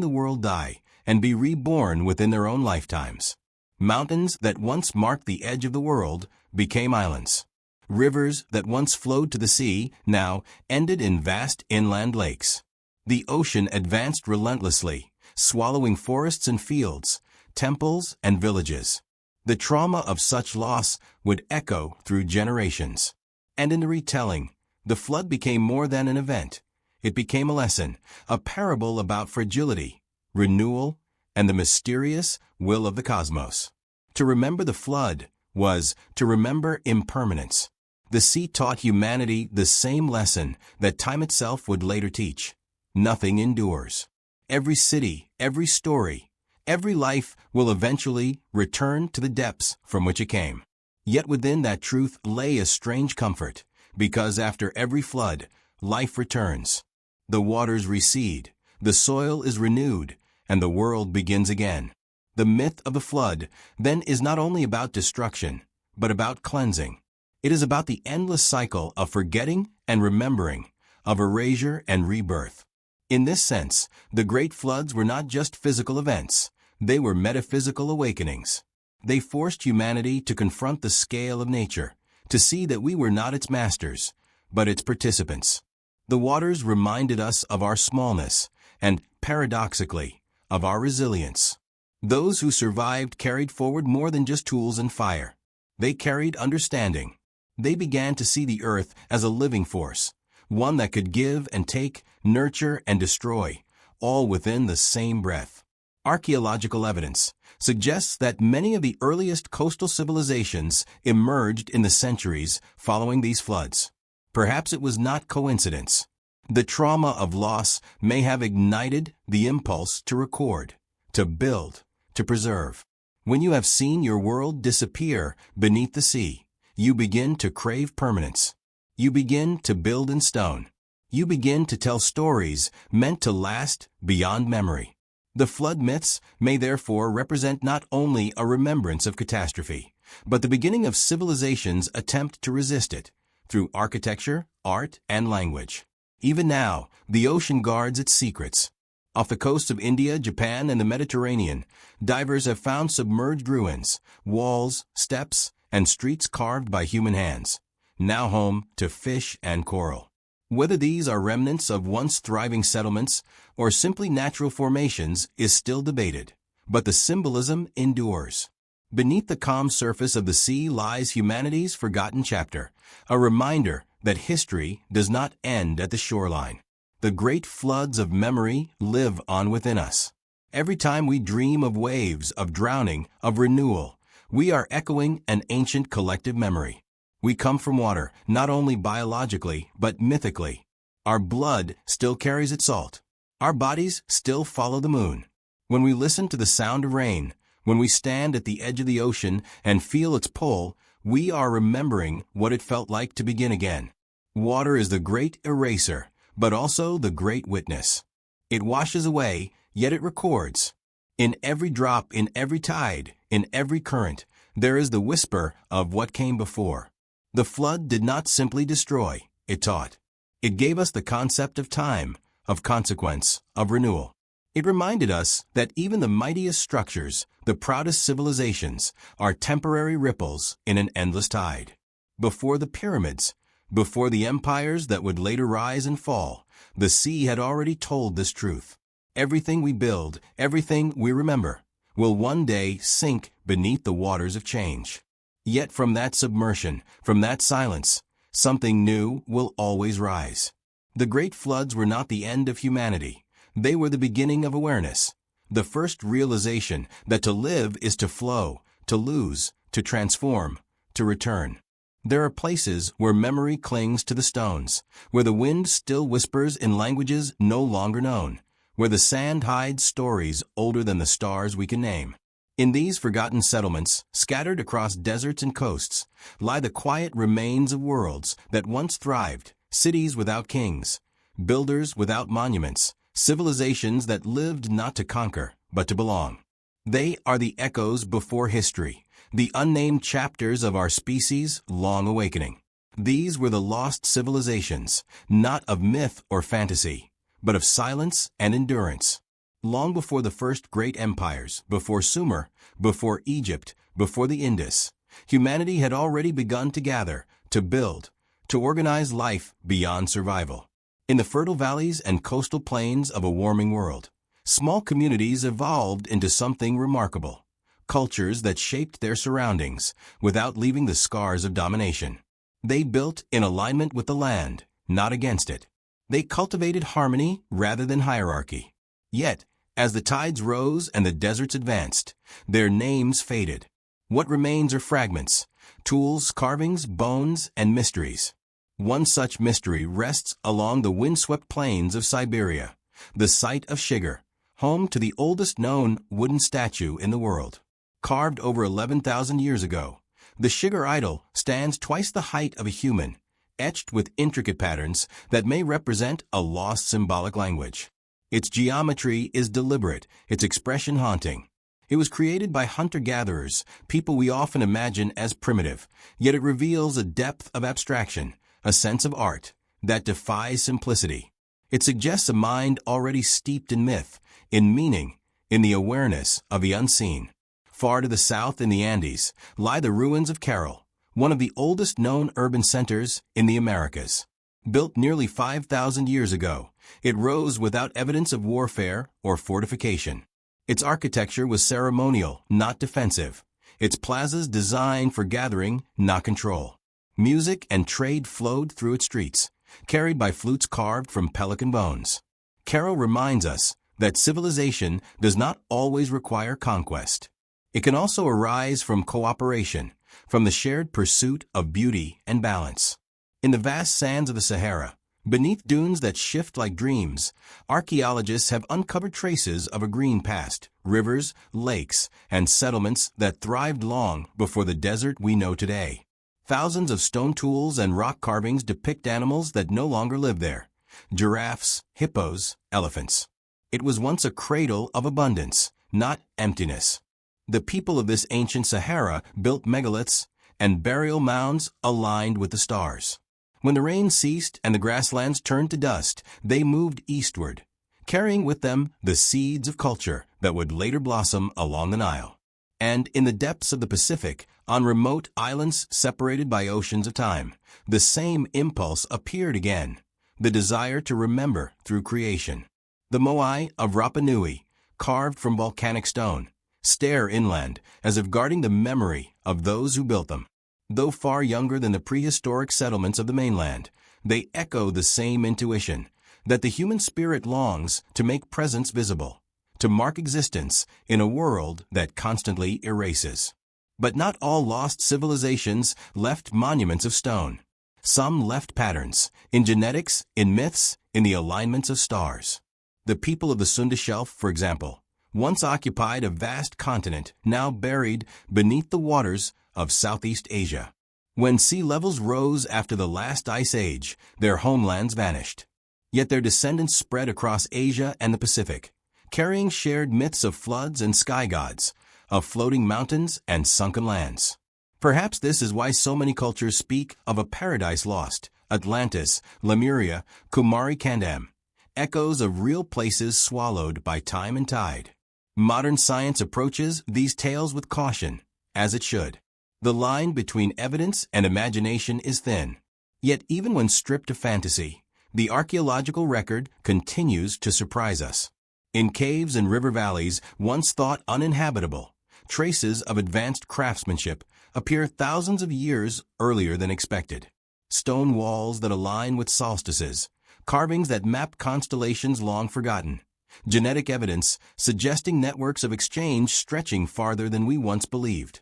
the world die and be reborn within their own lifetimes. Mountains that once marked the edge of the world became islands. Rivers that once flowed to the sea now ended in vast inland lakes. The ocean advanced relentlessly, swallowing forests and fields, temples and villages. The trauma of such loss would echo through generations. And in the retelling, the flood became more than an event. It became a lesson, a parable about fragility, renewal, and the mysterious will of the cosmos. To remember the flood was to remember impermanence. The sea taught humanity the same lesson that time itself would later teach. Nothing endures. Every city, every story, every life will eventually return to the depths from which it came. Yet within that truth lay a strange comfort, because after every flood, life returns. The waters recede, the soil is renewed, and the world begins again. The myth of the flood, then, is not only about destruction, but about cleansing. It is about the endless cycle of forgetting and remembering, of erasure and rebirth. In this sense, the great floods were not just physical events, they were metaphysical awakenings. They forced humanity to confront the scale of nature, to see that we were not its masters, but its participants. The waters reminded us of our smallness, and, paradoxically, of our resilience. Those who survived carried forward more than just tools and fire. They carried understanding. They began to see the earth as a living force, one that could give and take, nurture and destroy, all within the same breath. Archaeological evidence suggests that many of the earliest coastal civilizations emerged in the centuries following these floods. Perhaps it was not coincidence. The trauma of loss may have ignited the impulse to record, to build, to preserve. When you have seen your world disappear beneath the sea, you begin to crave permanence. You begin to build in stone. You begin to tell stories meant to last beyond memory. The flood myths may therefore represent not only a remembrance of catastrophe, but the beginning of civilization's attempt to resist it, through architecture, art, and language. Even now, the ocean guards its secrets. Off the coasts of India, Japan, and the Mediterranean, divers have found submerged ruins, walls, steps, and streets carved by human hands, now home to fish and coral. Whether these are remnants of once thriving settlements or simply natural formations is still debated, but the symbolism endures. Beneath the calm surface of the sea lies humanity's forgotten chapter, a reminder that history does not end at the shoreline. The great floods of memory live on within us. Every time we dream of waves, of drowning, of renewal, we are echoing an ancient collective memory. We come from water, not only biologically, but mythically. Our blood still carries its salt. Our bodies still follow the moon. When we listen to the sound of rain, when we stand at the edge of the ocean and feel its pull, we are remembering what it felt like to begin again. Water is the great eraser, but also the great witness. It washes away, yet it records. In every drop, in every tide, in every current, there is the whisper of what came before. The flood did not simply destroy, it taught. It gave us the concept of time, of consequence, of renewal. It reminded us that even the mightiest structures, the proudest civilizations, are temporary ripples in an endless tide. Before the pyramids, before the empires that would later rise and fall, the sea had already told this truth. Everything we build, everything we remember, will one day sink beneath the waters of change. Yet from that submersion, from that silence, something new will always rise. The great floods were not the end of humanity. They were the beginning of awareness, the first realization that to live is to flow, to lose, to transform, to return. There are places where memory clings to the stones, where the wind still whispers in languages no longer known, where the sand hides stories older than the stars we can name. In these forgotten settlements, scattered across deserts and coasts, lie the quiet remains of worlds that once thrived, cities without kings, builders without monuments, civilizations that lived not to conquer, but to belong. They are the echoes before history, the unnamed chapters of our species' long awakening. These were the lost civilizations, not of myth or fantasy, but of silence and endurance. Long before the first great empires, before Sumer, before Egypt, before the Indus, humanity had already begun to gather, to build, to organize life beyond survival. In the fertile valleys and coastal plains of a warming world, small communities evolved into something remarkable, cultures that shaped their surroundings without leaving the scars of domination. They built in alignment with the land, not against it. They cultivated harmony rather than hierarchy. Yet, as the tides rose and the deserts advanced, their names faded. What remains are fragments, tools, carvings, bones, and mysteries. One such mystery rests along the windswept plains of Siberia, the site of Shigar, home to the oldest known wooden statue in the world. Carved over 11,000 years ago, the Shigar idol stands twice the height of a human, etched with intricate patterns that may represent a lost symbolic language. Its geometry is deliberate, its expression haunting. It was created by hunter-gatherers, people we often imagine as primitive, yet it reveals a depth of abstraction, a sense of art, that defies simplicity. It suggests a mind already steeped in myth, in meaning, in the awareness of the unseen. Far to the south in the Andes lie the ruins of Carol, one of the oldest known urban centers in the Americas. Built nearly 5,000 years ago, it rose without evidence of warfare or fortification. Its architecture was ceremonial, not defensive. Its plazas designed for gathering, not control. Music and trade flowed through its streets, carried by flutes carved from pelican bones. Carol reminds us that civilization does not always require conquest. It can also arise from cooperation, from the shared pursuit of beauty and balance. In the vast sands of the Sahara, beneath dunes that shift like dreams, archaeologists have uncovered traces of a green past, rivers, lakes, and settlements that thrived long before the desert we know today. Thousands of stone tools and rock carvings depict animals that no longer live there: giraffes, hippos, elephants. It was once a cradle of abundance, not emptiness. The people of this ancient Sahara built megaliths and burial mounds aligned with the stars. When the rain ceased and the grasslands turned to dust, they moved eastward, carrying with them the seeds of culture that would later blossom along the Nile. And in the depths of the Pacific, on remote islands separated by oceans of time, the same impulse appeared again, the desire to remember through creation. The Moai of Rapa Nui, carved from volcanic stone, stare inland as if guarding the memory of those who built them. Though far younger than the prehistoric settlements of the mainland, they echo the same intuition, that the human spirit longs to make presence visible, to mark existence in a world that constantly erases. But not all lost civilizations left monuments of stone. Some left patterns, in genetics, in myths, in the alignments of stars. The people of the Sunda Shelf, for example, once occupied a vast continent now buried beneath the waters of Southeast Asia. When sea levels rose after the last ice age, their homelands vanished. Yet their descendants spread across Asia and the Pacific, carrying shared myths of floods and sky gods, of floating mountains and sunken lands. Perhaps this is why so many cultures speak of a paradise lost, Atlantis, Lemuria, Kumari Kandam, echoes of real places swallowed by time and tide. Modern science approaches these tales with caution, as it should. The line between evidence and imagination is thin. Yet even when stripped of fantasy, the archaeological record continues to surprise us. In caves and river valleys once thought uninhabitable, traces of advanced craftsmanship appear thousands of years earlier than expected. Stone walls that align with solstices, carvings that map constellations long forgotten, genetic evidence suggesting networks of exchange stretching farther than we once believed.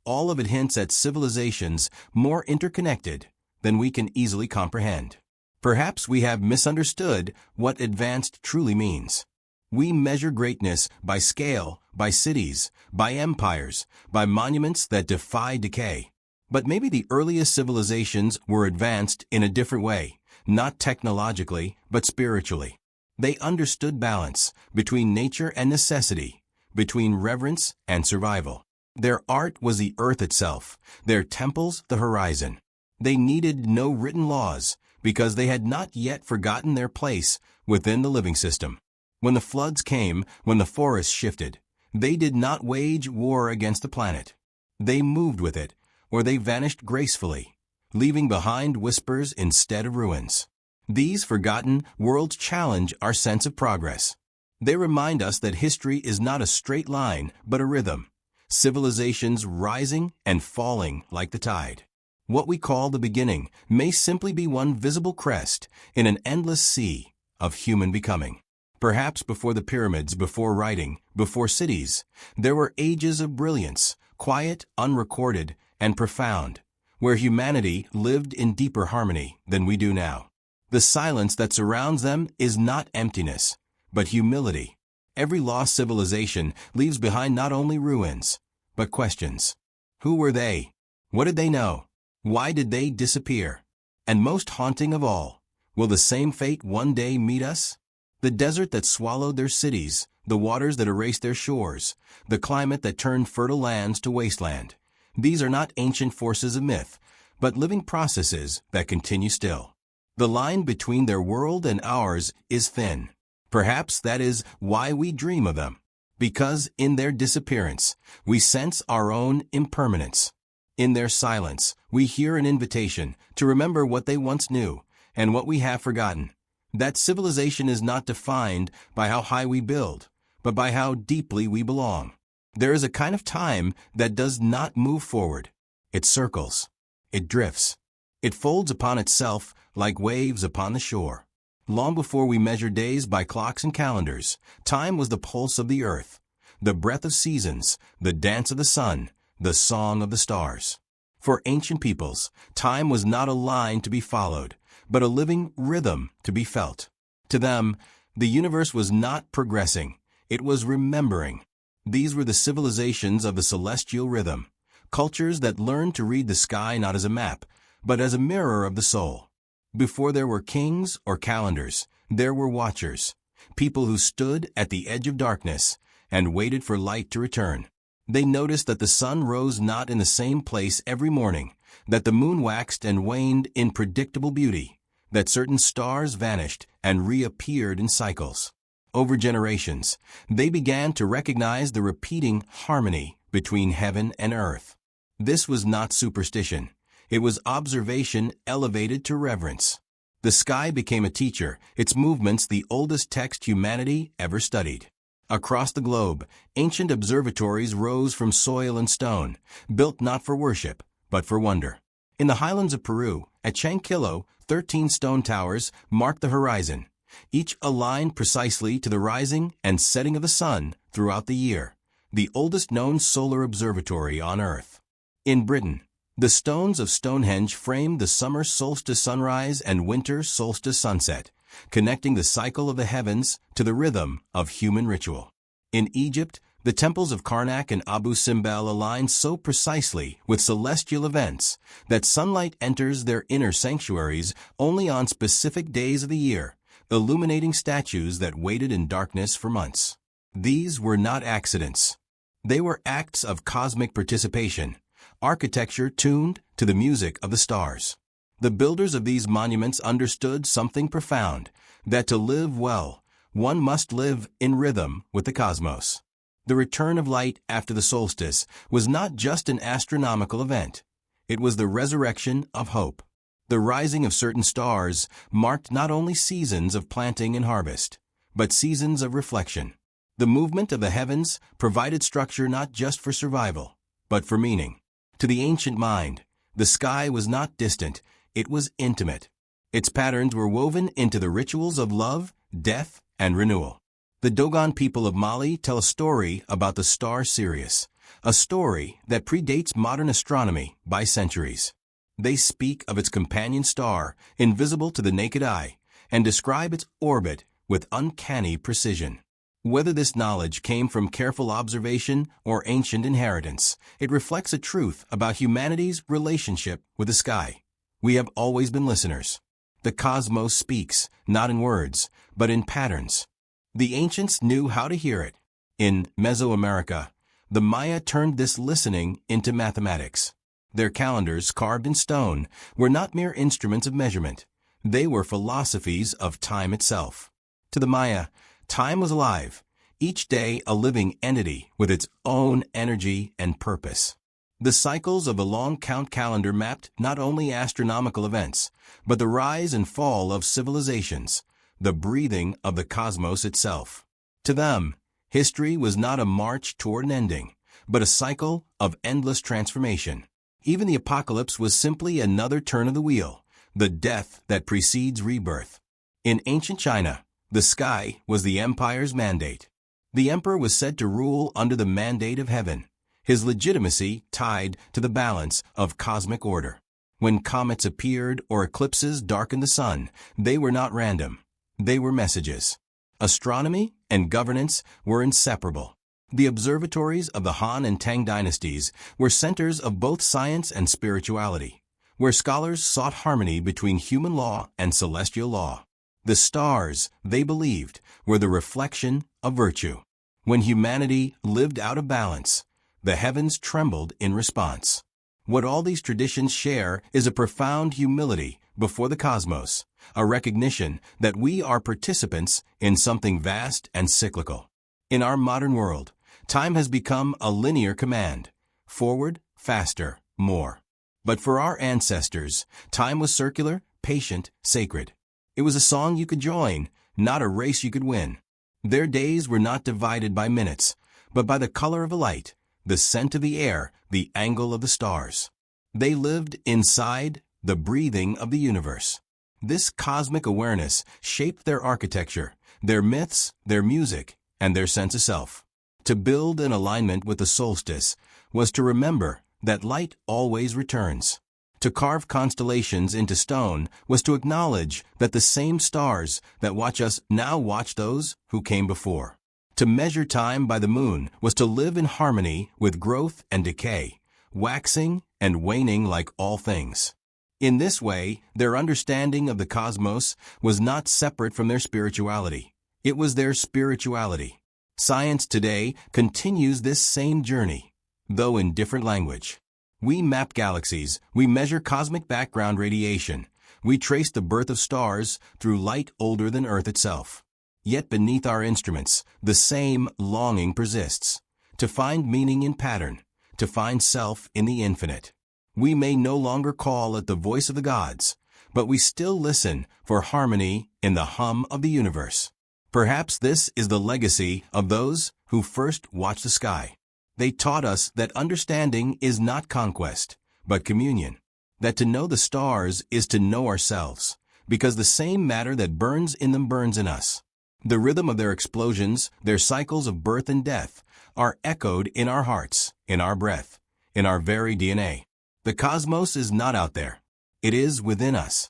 All of it hints at civilizations more interconnected than we can easily comprehend. Perhaps we have misunderstood what advanced truly means. We measure greatness by scale, by cities, by empires, by monuments that defy decay. But maybe the earliest civilizations were advanced in a different way, not technologically, but spiritually. They understood balance between nature and necessity, between reverence and survival. Their art was the earth itself, their temples the horizon. They needed no written laws because they had not yet forgotten their place within the living system. When the floods came, when the forests shifted, they did not wage war against the planet. They moved with it, or they vanished gracefully, leaving behind whispers instead of ruins. These forgotten worlds challenge our sense of progress. They remind us that history is not a straight line, but a rhythm. Civilizations rising and falling like the tide. What we call the beginning may simply be one visible crest in an endless sea of human becoming. Perhaps before the pyramids, before writing, before cities, there were ages of brilliance, quiet, unrecorded, and profound, where humanity lived in deeper harmony than we do now. The silence that surrounds them is not emptiness, but humility. Every lost civilization leaves behind not only ruins, but questions. Who were they? What did they know? Why did they disappear? And most haunting of all, will the same fate one day meet us? The desert that swallowed their cities, the waters that erased their shores, the climate that turned fertile lands to wasteland. These are not ancient forces of myth, but living processes that continue still. The line between their world and ours is thin. Perhaps that is why we dream of them, because in their disappearance, we sense our own impermanence. In their silence, we hear an invitation to remember what they once knew and what we have forgotten. That civilization is not defined by how high we build, but by how deeply we belong. There is a kind of time that does not move forward. It circles. It drifts. It folds upon itself like waves upon the shore. Long before we measured days by clocks and calendars, time was the pulse of the earth, the breath of seasons, the dance of the sun, the song of the stars. For ancient peoples, time was not a line to be followed, but a living rhythm to be felt. To them, the universe was not progressing, it was remembering. These were the civilizations of the celestial rhythm, cultures that learned to read the sky not as a map, but as a mirror of the soul. Before there were kings or calendars, there were watchers, people who stood at the edge of darkness and waited for light to return. They noticed that the sun rose not in the same place every morning, that the moon waxed and waned in predictable beauty, that certain stars vanished and reappeared in cycles. Over generations, they began to recognize the repeating harmony between heaven and earth. This was not superstition. It was observation elevated to reverence. The sky became a teacher, its movements the oldest text humanity ever studied. Across the globe, ancient observatories rose from soil and stone, built not for worship, but for wonder. In the highlands of Peru, at Chanquillo, 13 stone towers marked the horizon, each aligned precisely to the rising and setting of the sun throughout the year, the oldest known solar observatory on Earth. In Britain, the stones of Stonehenge framed the summer solstice sunrise and winter solstice sunset, connecting the cycle of the heavens to the rhythm of human ritual. In Egypt, the temples of Karnak and Abu Simbel align so precisely with celestial events that sunlight enters their inner sanctuaries only on specific days of the year, illuminating statues that waited in darkness for months. These were not accidents. They were acts of cosmic participation, architecture tuned to the music of the stars. The builders of these monuments understood something profound, that to live well, one must live in rhythm with the cosmos. The return of light after the solstice was not just an astronomical event. It was the resurrection of hope. The rising of certain stars marked not only seasons of planting and harvest, but seasons of reflection. The movement of the heavens provided structure not just for survival, but for meaning. To the ancient mind, the sky was not distant, it was intimate. Its patterns were woven into the rituals of love, death, and renewal. The Dogon people of Mali tell a story about the star Sirius, a story that predates modern astronomy by centuries. They speak of its companion star, invisible to the naked eye, and describe its orbit with uncanny precision. Whether this knowledge came from careful observation or ancient inheritance, it reflects a truth about humanity's relationship with the sky. We have always been listeners. The cosmos speaks, not in words, but in patterns. The ancients knew how to hear it. In Mesoamerica, the Maya turned this listening into mathematics. Their calendars, carved in stone, were not mere instruments of measurement. They were philosophies of time itself. To the Maya, time was alive, each day a living entity with its own energy and purpose. The cycles of the long count calendar mapped not only astronomical events, but the rise and fall of civilizations, the breathing of the cosmos itself. To them, history was not a march toward an ending, but a cycle of endless transformation. Even the apocalypse was simply another turn of the wheel, the death that precedes rebirth. In ancient China, the sky was the empire's mandate. The emperor was said to rule under the mandate of heaven, his legitimacy tied to the balance of cosmic order. When comets appeared or eclipses darkened the sun, they were not random. They were messages. Astronomy and governance were inseparable. The observatories of the Han and Tang dynasties were centers of both science and spirituality, where scholars sought harmony between human law and celestial law. The stars, they believed, were the reflection of virtue. When humanity lived out of balance, the heavens trembled in response. What all these traditions share is a profound humility before the cosmos, a recognition that we are participants in something vast and cyclical. In our modern world, time has become a linear command: forward, faster, more. But for our ancestors, time was circular, patient, sacred. It was a song you could join, not a race you could win. Their days were not divided by minutes, but by the color of the light, the scent of the air, the angle of the stars. They lived inside the breathing of the universe. This cosmic awareness shaped their architecture, their myths, their music, and their sense of self. To build in alignment with the solstice was to remember that light always returns. To carve constellations into stone was to acknowledge that the same stars that watch us now watch those who came before. To measure time by the moon was to live in harmony with growth and decay, waxing and waning like all things. In this way, their understanding of the cosmos was not separate from their spirituality. It was their spirituality. Science today continues this same journey, though in different language. We map galaxies, we measure cosmic background radiation, we trace the birth of stars through light older than Earth itself. Yet beneath our instruments, the same longing persists, to find meaning in pattern, to find self in the infinite. We may no longer call it the voice of the gods, but we still listen for harmony in the hum of the universe. Perhaps this is the legacy of those who first watched the sky. They taught us that understanding is not conquest, but communion. That to know the stars is to know ourselves, because the same matter that burns in them burns in us. The rhythm of their explosions, their cycles of birth and death, are echoed in our hearts, in our breath, in our very DNA. The cosmos is not out there. It is within us.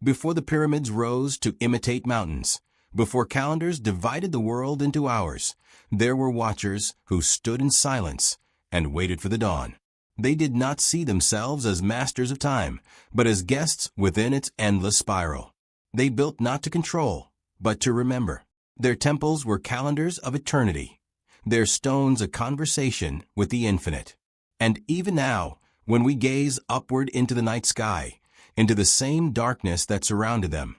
Before the pyramids rose to imitate mountains, before calendars divided the world into hours, there were watchers who stood in silence and waited for the dawn. They did not see themselves as masters of time, but as guests within its endless spiral. They built not to control, but to remember. Their temples were calendars of eternity, their stones a conversation with the infinite. And even now, when we gaze upward into the night sky, into the same darkness that surrounded them,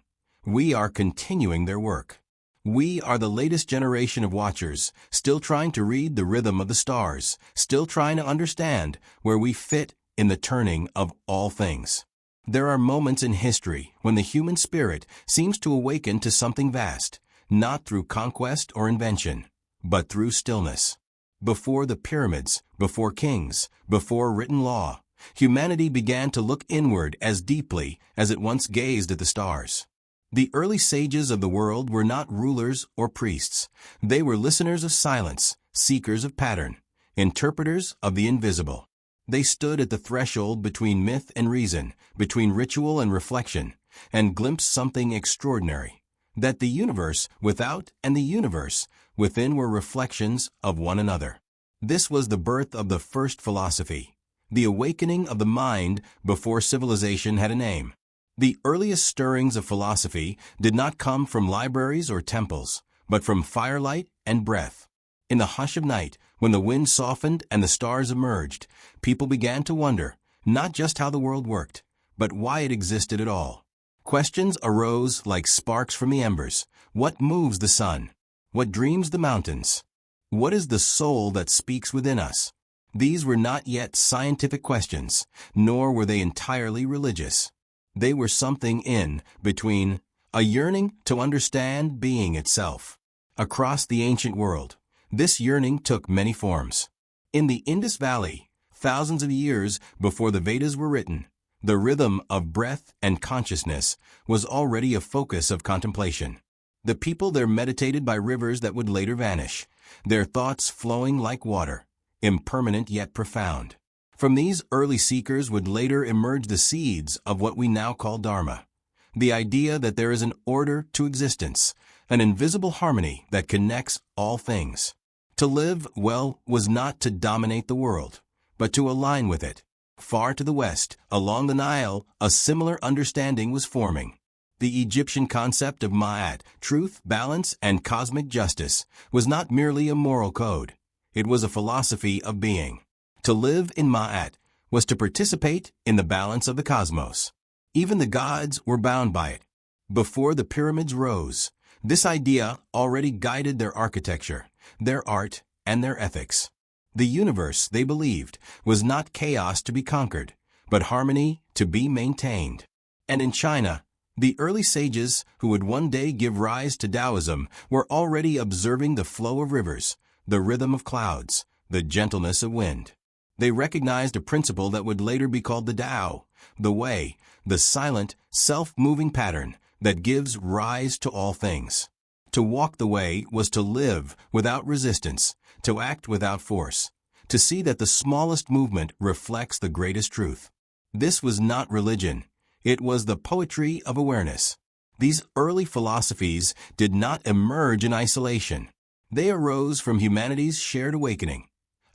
we are continuing their work. We are the latest generation of watchers, still trying to read the rhythm of the stars, still trying to understand where we fit in the turning of all things. There are moments in history when the human spirit seems to awaken to something vast, not through conquest or invention, but through stillness. Before the pyramids, before kings, before written law, humanity began to look inward as deeply as it once gazed at the stars. The early sages of the world were not rulers or priests. They were listeners of silence, seekers of pattern, interpreters of the invisible. They stood at the threshold between myth and reason, between ritual and reflection, and glimpsed something extraordinary, that the universe without and the universe within were reflections of one another. This was the birth of the first philosophy, the awakening of the mind before civilization had a name. The earliest stirrings of philosophy did not come from libraries or temples, but from firelight and breath. In the hush of night, when the wind softened and the stars emerged, people began to wonder, not just how the world worked, but why it existed at all. Questions arose like sparks from the embers. What moves the sun? What dreams the mountains? What is the soul that speaks within us? These were not yet scientific questions, nor were they entirely religious. They were something in between, a yearning to understand being itself. Across the ancient world, this yearning took many forms. In the Indus Valley, thousands of years before the Vedas were written, the rhythm of breath and consciousness was already a focus of contemplation. The people there meditated by rivers that would later vanish, their thoughts flowing like water, impermanent yet profound. From these early seekers would later emerge the seeds of what we now call Dharma, the idea that there is an order to existence, an invisible harmony that connects all things. To live well was not to dominate the world, but to align with it. Far to the west, along the Nile, a similar understanding was forming. The Egyptian concept of Ma'at, truth, balance, and cosmic justice, was not merely a moral code. It was a philosophy of being. To live in Ma'at was to participate in the balance of the cosmos. Even the gods were bound by it. Before the pyramids rose, this idea already guided their architecture, their art, and their ethics. The universe, they believed, was not chaos to be conquered, but harmony to be maintained. And in China, the early sages who would one day give rise to Taoism were already observing the flow of rivers, the rhythm of clouds, the gentleness of wind. They recognized a principle that would later be called the Tao, the way, the silent, self-moving pattern that gives rise to all things. To walk the way was to live without resistance, to act without force, to see that the smallest movement reflects the greatest truth. This was not religion. It was the poetry of awareness. These early philosophies did not emerge in isolation. They arose from humanity's shared awakening,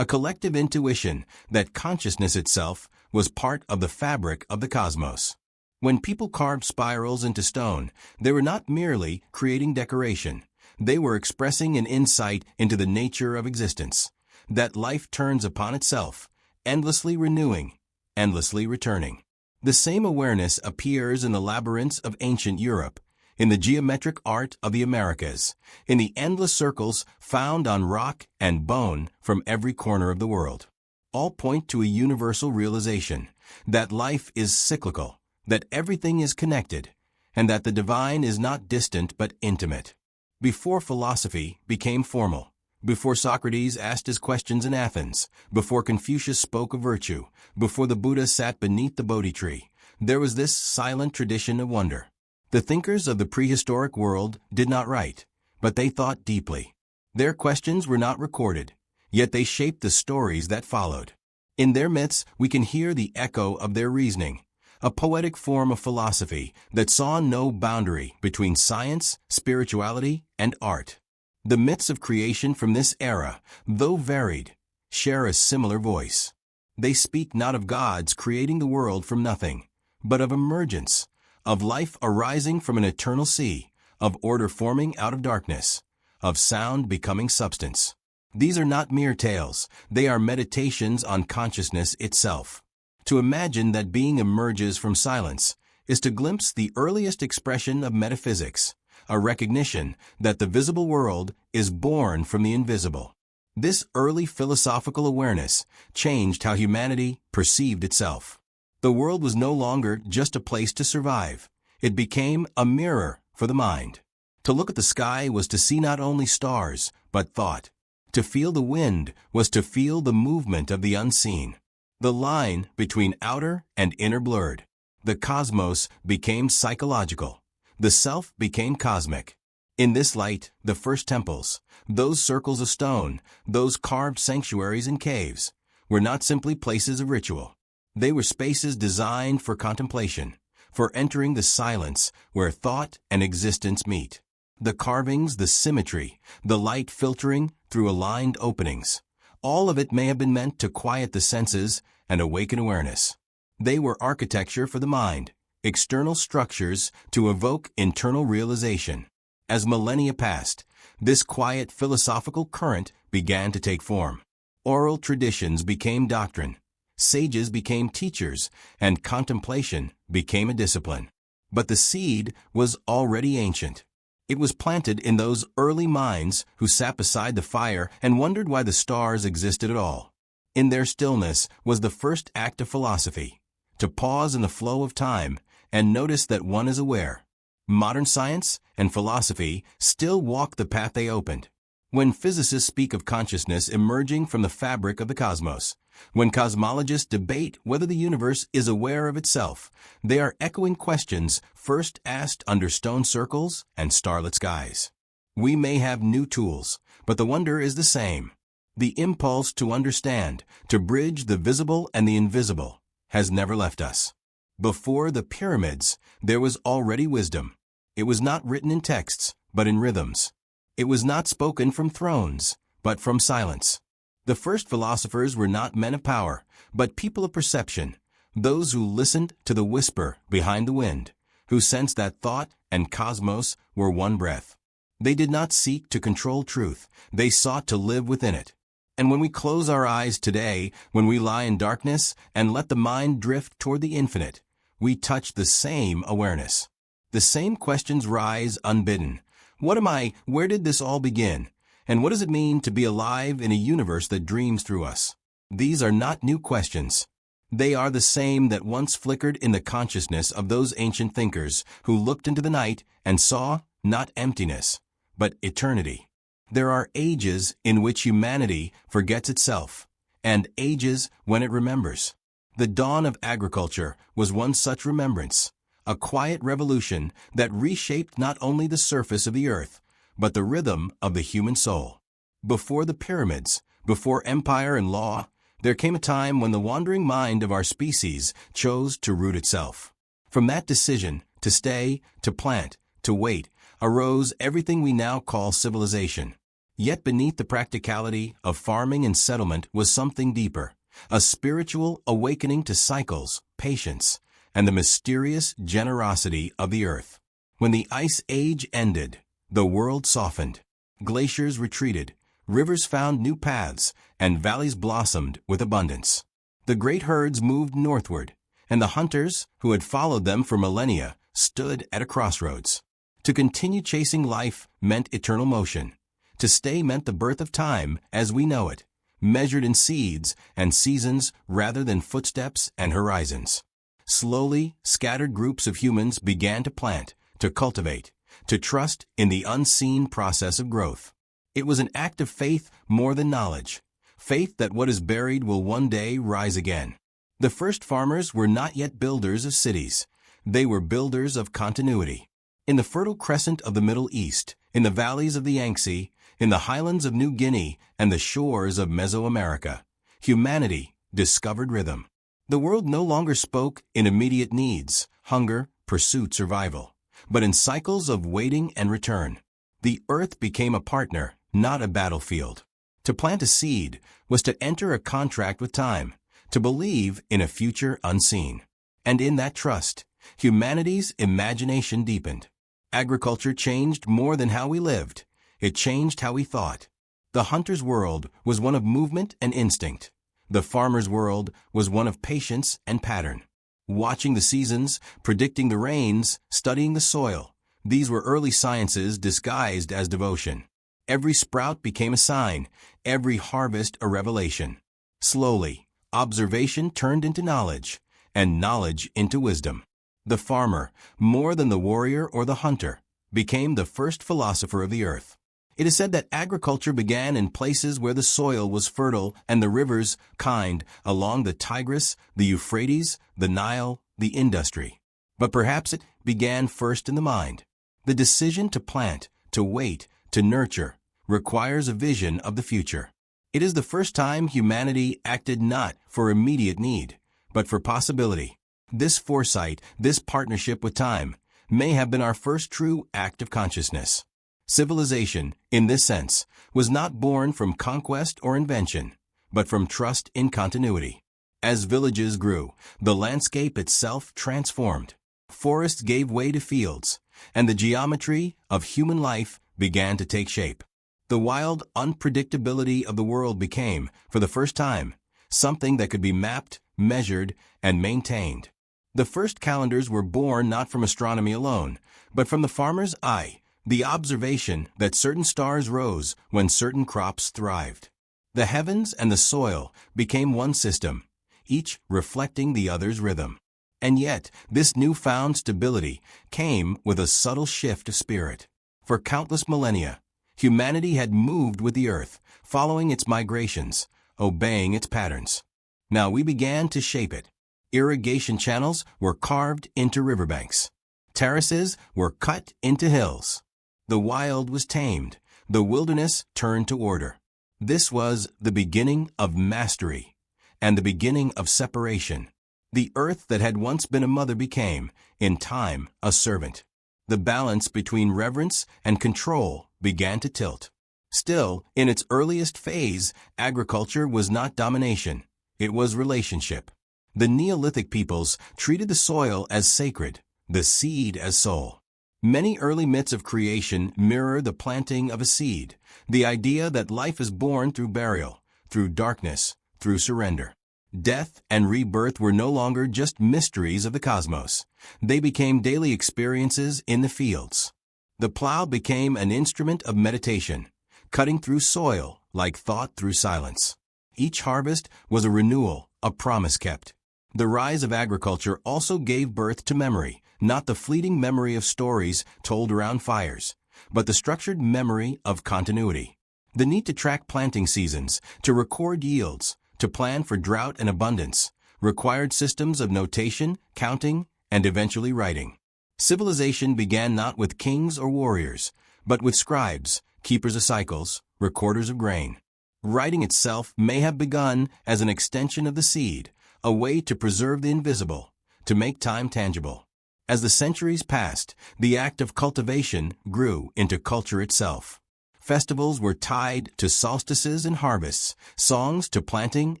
a collective intuition that consciousness itself was part of the fabric of the cosmos. When people carved spirals into stone, they were not merely creating decoration. They were expressing an insight into the nature of existence, that life turns upon itself, endlessly renewing, endlessly returning. The same awareness appears in the labyrinths of ancient Europe, in the geometric art of the Americas, in the endless circles found on rock and bone from every corner of the world. All point to a universal realization that life is cyclical, that everything is connected, and that the divine is not distant but intimate. Before philosophy became formal, before Socrates asked his questions in Athens, before Confucius spoke of virtue, before the Buddha sat beneath the Bodhi tree, there was this silent tradition of wonder. The thinkers of the prehistoric world did not write, but they thought deeply. Their questions were not recorded, yet they shaped the stories that followed. In their myths, we can hear the echo of their reasoning, a poetic form of philosophy that saw no boundary between science, spirituality, and art. The myths of creation from this era, though varied, share a similar voice. They speak not of gods creating the world from nothing, but of emergence, of life arising from an eternal sea, of order forming out of darkness, of sound becoming substance. These are not mere tales, they are meditations on consciousness itself. To imagine that being emerges from silence is to glimpse the earliest expression of metaphysics, a recognition that the visible world is born from the invisible. This early philosophical awareness changed how humanity perceived itself. The world was no longer just a place to survive. It became a mirror for the mind. To look at the sky was to see not only stars, but thought. To feel the wind was to feel the movement of the unseen. The line between outer and inner blurred. The cosmos became psychological. The self became cosmic. In this light, the first temples, those circles of stone, those carved sanctuaries and caves, were not simply places of ritual. They were spaces designed for contemplation, for entering the silence where thought and existence meet. The carvings, the symmetry, the light filtering through aligned openings, all of it may have been meant to quiet the senses and awaken awareness. They were architecture for the mind, external structures to evoke internal realization. As millennia passed, this quiet philosophical current began to take form. Oral traditions became doctrine, sages became teachers, and contemplation became a discipline. But the seed was already ancient. It was planted in those early minds who sat beside the fire and wondered why the stars existed at all. In their stillness was the first act of philosophy, to pause in the flow of time and notice that one is aware. Modern science and philosophy still walk the path they opened. When physicists speak of consciousness emerging from the fabric of the cosmos, when cosmologists debate whether the universe is aware of itself, they are echoing questions first asked under stone circles and starlit skies. We may have new tools, but the wonder is the same. The impulse to understand, to bridge the visible and the invisible, has never left us. Before the pyramids, there was already wisdom. It was not written in texts, but in rhythms. It was not spoken from thrones, but from silence. The first philosophers were not men of power, but people of perception, those who listened to the whisper behind the wind, who sensed that thought and cosmos were one breath. They did not seek to control truth, they sought to live within it. And when we close our eyes today, when we lie in darkness and let the mind drift toward the infinite, we touch the same awareness. The same questions rise unbidden. What am I? Where did this all begin? And what does it mean to be alive in a universe that dreams through us? These are not new questions. They are the same that once flickered in the consciousness of those ancient thinkers who looked into the night and saw not emptiness, but eternity. There are ages in which humanity forgets itself, and ages when it remembers. The dawn of agriculture was one such remembrance, a quiet revolution that reshaped not only the surface of the earth, but the rhythm of the human soul. Before the pyramids, before empire and law, there came a time when the wandering mind of our species chose to root itself. From that decision, to stay, to plant, to wait, arose everything we now call civilization. Yet beneath the practicality of farming and settlement was something deeper, a spiritual awakening to cycles, patience, and the mysterious generosity of the earth. When the ice age ended, the world softened. Glaciers retreated, rivers found new paths, and valleys blossomed with abundance. The great herds moved northward, and the hunters, who had followed them for millennia, stood at a crossroads. To continue chasing life meant eternal motion. To stay meant the birth of time as we know it, measured in seeds and seasons rather than footsteps and horizons. Slowly, scattered groups of humans began to plant, to cultivate, to trust in the unseen process of growth. It was an act of faith more than knowledge, faith that what is buried will one day rise again. The first farmers were not yet builders of cities. They were builders of continuity. In the fertile crescent of the Middle East, in the valleys of the Yangtze, in the highlands of New Guinea and the shores of Mesoamerica, humanity discovered rhythm. The world no longer spoke in immediate needs, hunger, pursuit, survival, but in cycles of waiting and return. The earth became a partner, not a battlefield. To plant a seed was to enter a contract with time, to believe in a future unseen. And in that trust, humanity's imagination deepened. Agriculture changed more than how we lived. It changed how we thought. The hunter's world was one of movement and instinct. The farmer's world was one of patience and pattern. Watching the seasons, predicting the rains, studying the soil, these were early sciences disguised as devotion. Every sprout became a sign, every harvest a revelation. Slowly, observation turned into knowledge, and knowledge into wisdom. The farmer, more than the warrior or the hunter, became the first philosopher of the earth. It is said that agriculture began in places where the soil was fertile and the rivers kind, along the Tigris, the Euphrates, the Nile, the industry. But perhaps it began first in the mind. The decision to plant, to wait, to nurture, requires a vision of the future. It is the first time humanity acted not for immediate need, but for possibility. This foresight, this partnership with time, may have been our first true act of consciousness. Civilization, in this sense, was not born from conquest or invention, but from trust in continuity. As villages grew, the landscape itself transformed. Forests gave way to fields, and the geometry of human life began to take shape. The wild unpredictability of the world became, for the first time, something that could be mapped, measured, and maintained. The first calendars were born not from astronomy alone, but from the farmer's eye, the observation that certain stars rose when certain crops thrived. The heavens and the soil became one system, each reflecting the other's rhythm. And yet, this newfound stability came with a subtle shift of spirit. For countless millennia, humanity had moved with the earth, following its migrations, obeying its patterns. Now we began to shape it. Irrigation channels were carved into riverbanks. Terraces were cut into hills. The wild was tamed. The wilderness turned to order. This was the beginning of mastery and the beginning of separation. The earth that had once been a mother became, in time, a servant. The balance between reverence and control began to tilt. Still, in its earliest phase, agriculture was not domination. It was relationship. The Neolithic peoples treated the soil as sacred, the seed as soul. Many early myths of creation mirror the planting of a seed, the idea that life is born through burial, through darkness, through surrender. Death and rebirth were no longer just mysteries of the cosmos. They became daily experiences in the fields. The plow became an instrument of meditation, cutting through soil like thought through silence. Each harvest was a renewal, a promise kept. The rise of agriculture also gave birth to memory, not the fleeting memory of stories told around fires, but the structured memory of continuity. The need to track planting seasons, to record yields, to plan for drought and abundance, required systems of notation, counting, and eventually writing. Civilization began not with kings or warriors, but with scribes, keepers of cycles, recorders of grain. Writing itself may have begun as an extension of the seed, a way to preserve the invisible, to make time tangible. As the centuries passed, the act of cultivation grew into culture itself. Festivals were tied to solstices and harvests, songs to planting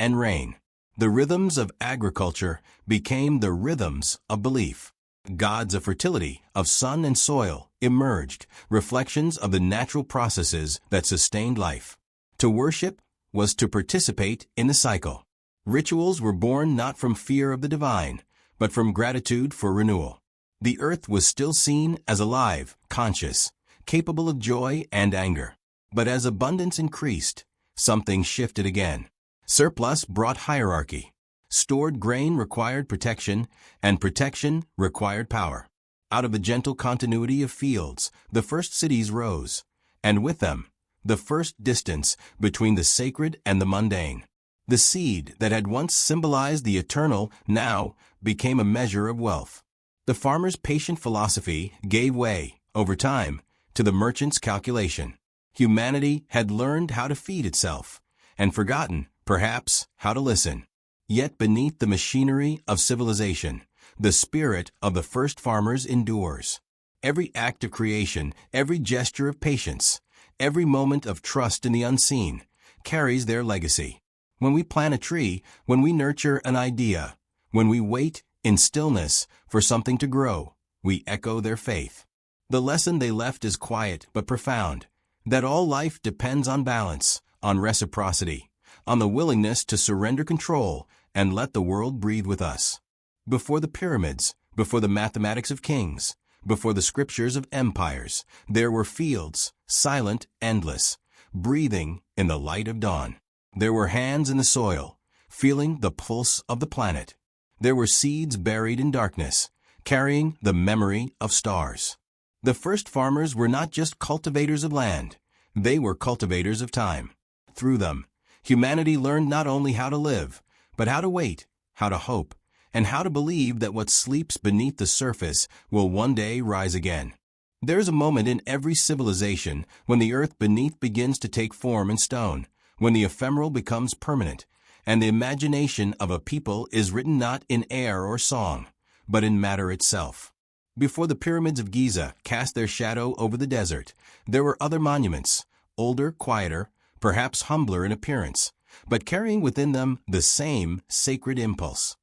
and rain. The rhythms of agriculture became the rhythms of belief. Gods of fertility, of sun and soil, emerged, reflections of the natural processes that sustained life. To worship was to participate in the cycle. Rituals were born not from fear of the divine, but from gratitude for renewal. The earth was still seen as alive, conscious, capable of joy and anger. But as abundance increased, something shifted again. Surplus brought hierarchy. Stored grain required protection, and protection required power. Out of the gentle continuity of fields, the first cities rose, and with them, the first distance between the sacred and the mundane. The seed that had once symbolized the eternal now became a measure of wealth. The farmer's patient philosophy gave way, over time, to the merchant's calculation. Humanity had learned how to feed itself, and forgotten, perhaps, how to listen. Yet beneath the machinery of civilization, the spirit of the first farmers endures. Every act of creation, every gesture of patience, every moment of trust in the unseen, carries their legacy. When we plant a tree, when we nurture an idea, when we wait in stillness for something to grow, we echo their faith. The lesson they left is quiet but profound, that all life depends on balance, on reciprocity, on the willingness to surrender control and let the world breathe with us. Before the pyramids, before the mathematics of kings, before the scriptures of empires, there were fields, silent, endless, breathing in the light of dawn. There were hands in the soil, feeling the pulse of the planet. There were seeds buried in darkness, carrying the memory of stars. The first farmers were not just cultivators of land, they were cultivators of time. Through them, humanity learned not only how to live, but how to wait, how to hope, and how to believe that what sleeps beneath the surface will one day rise again. There is a moment in every civilization when the earth beneath begins to take form in stone, when the ephemeral becomes permanent, and the imagination of a people is written not in air or song, but in matter itself. Before the pyramids of Giza cast their shadow over the desert, there were other monuments, older, quieter, perhaps humbler in appearance, but carrying within them the same sacred impulse,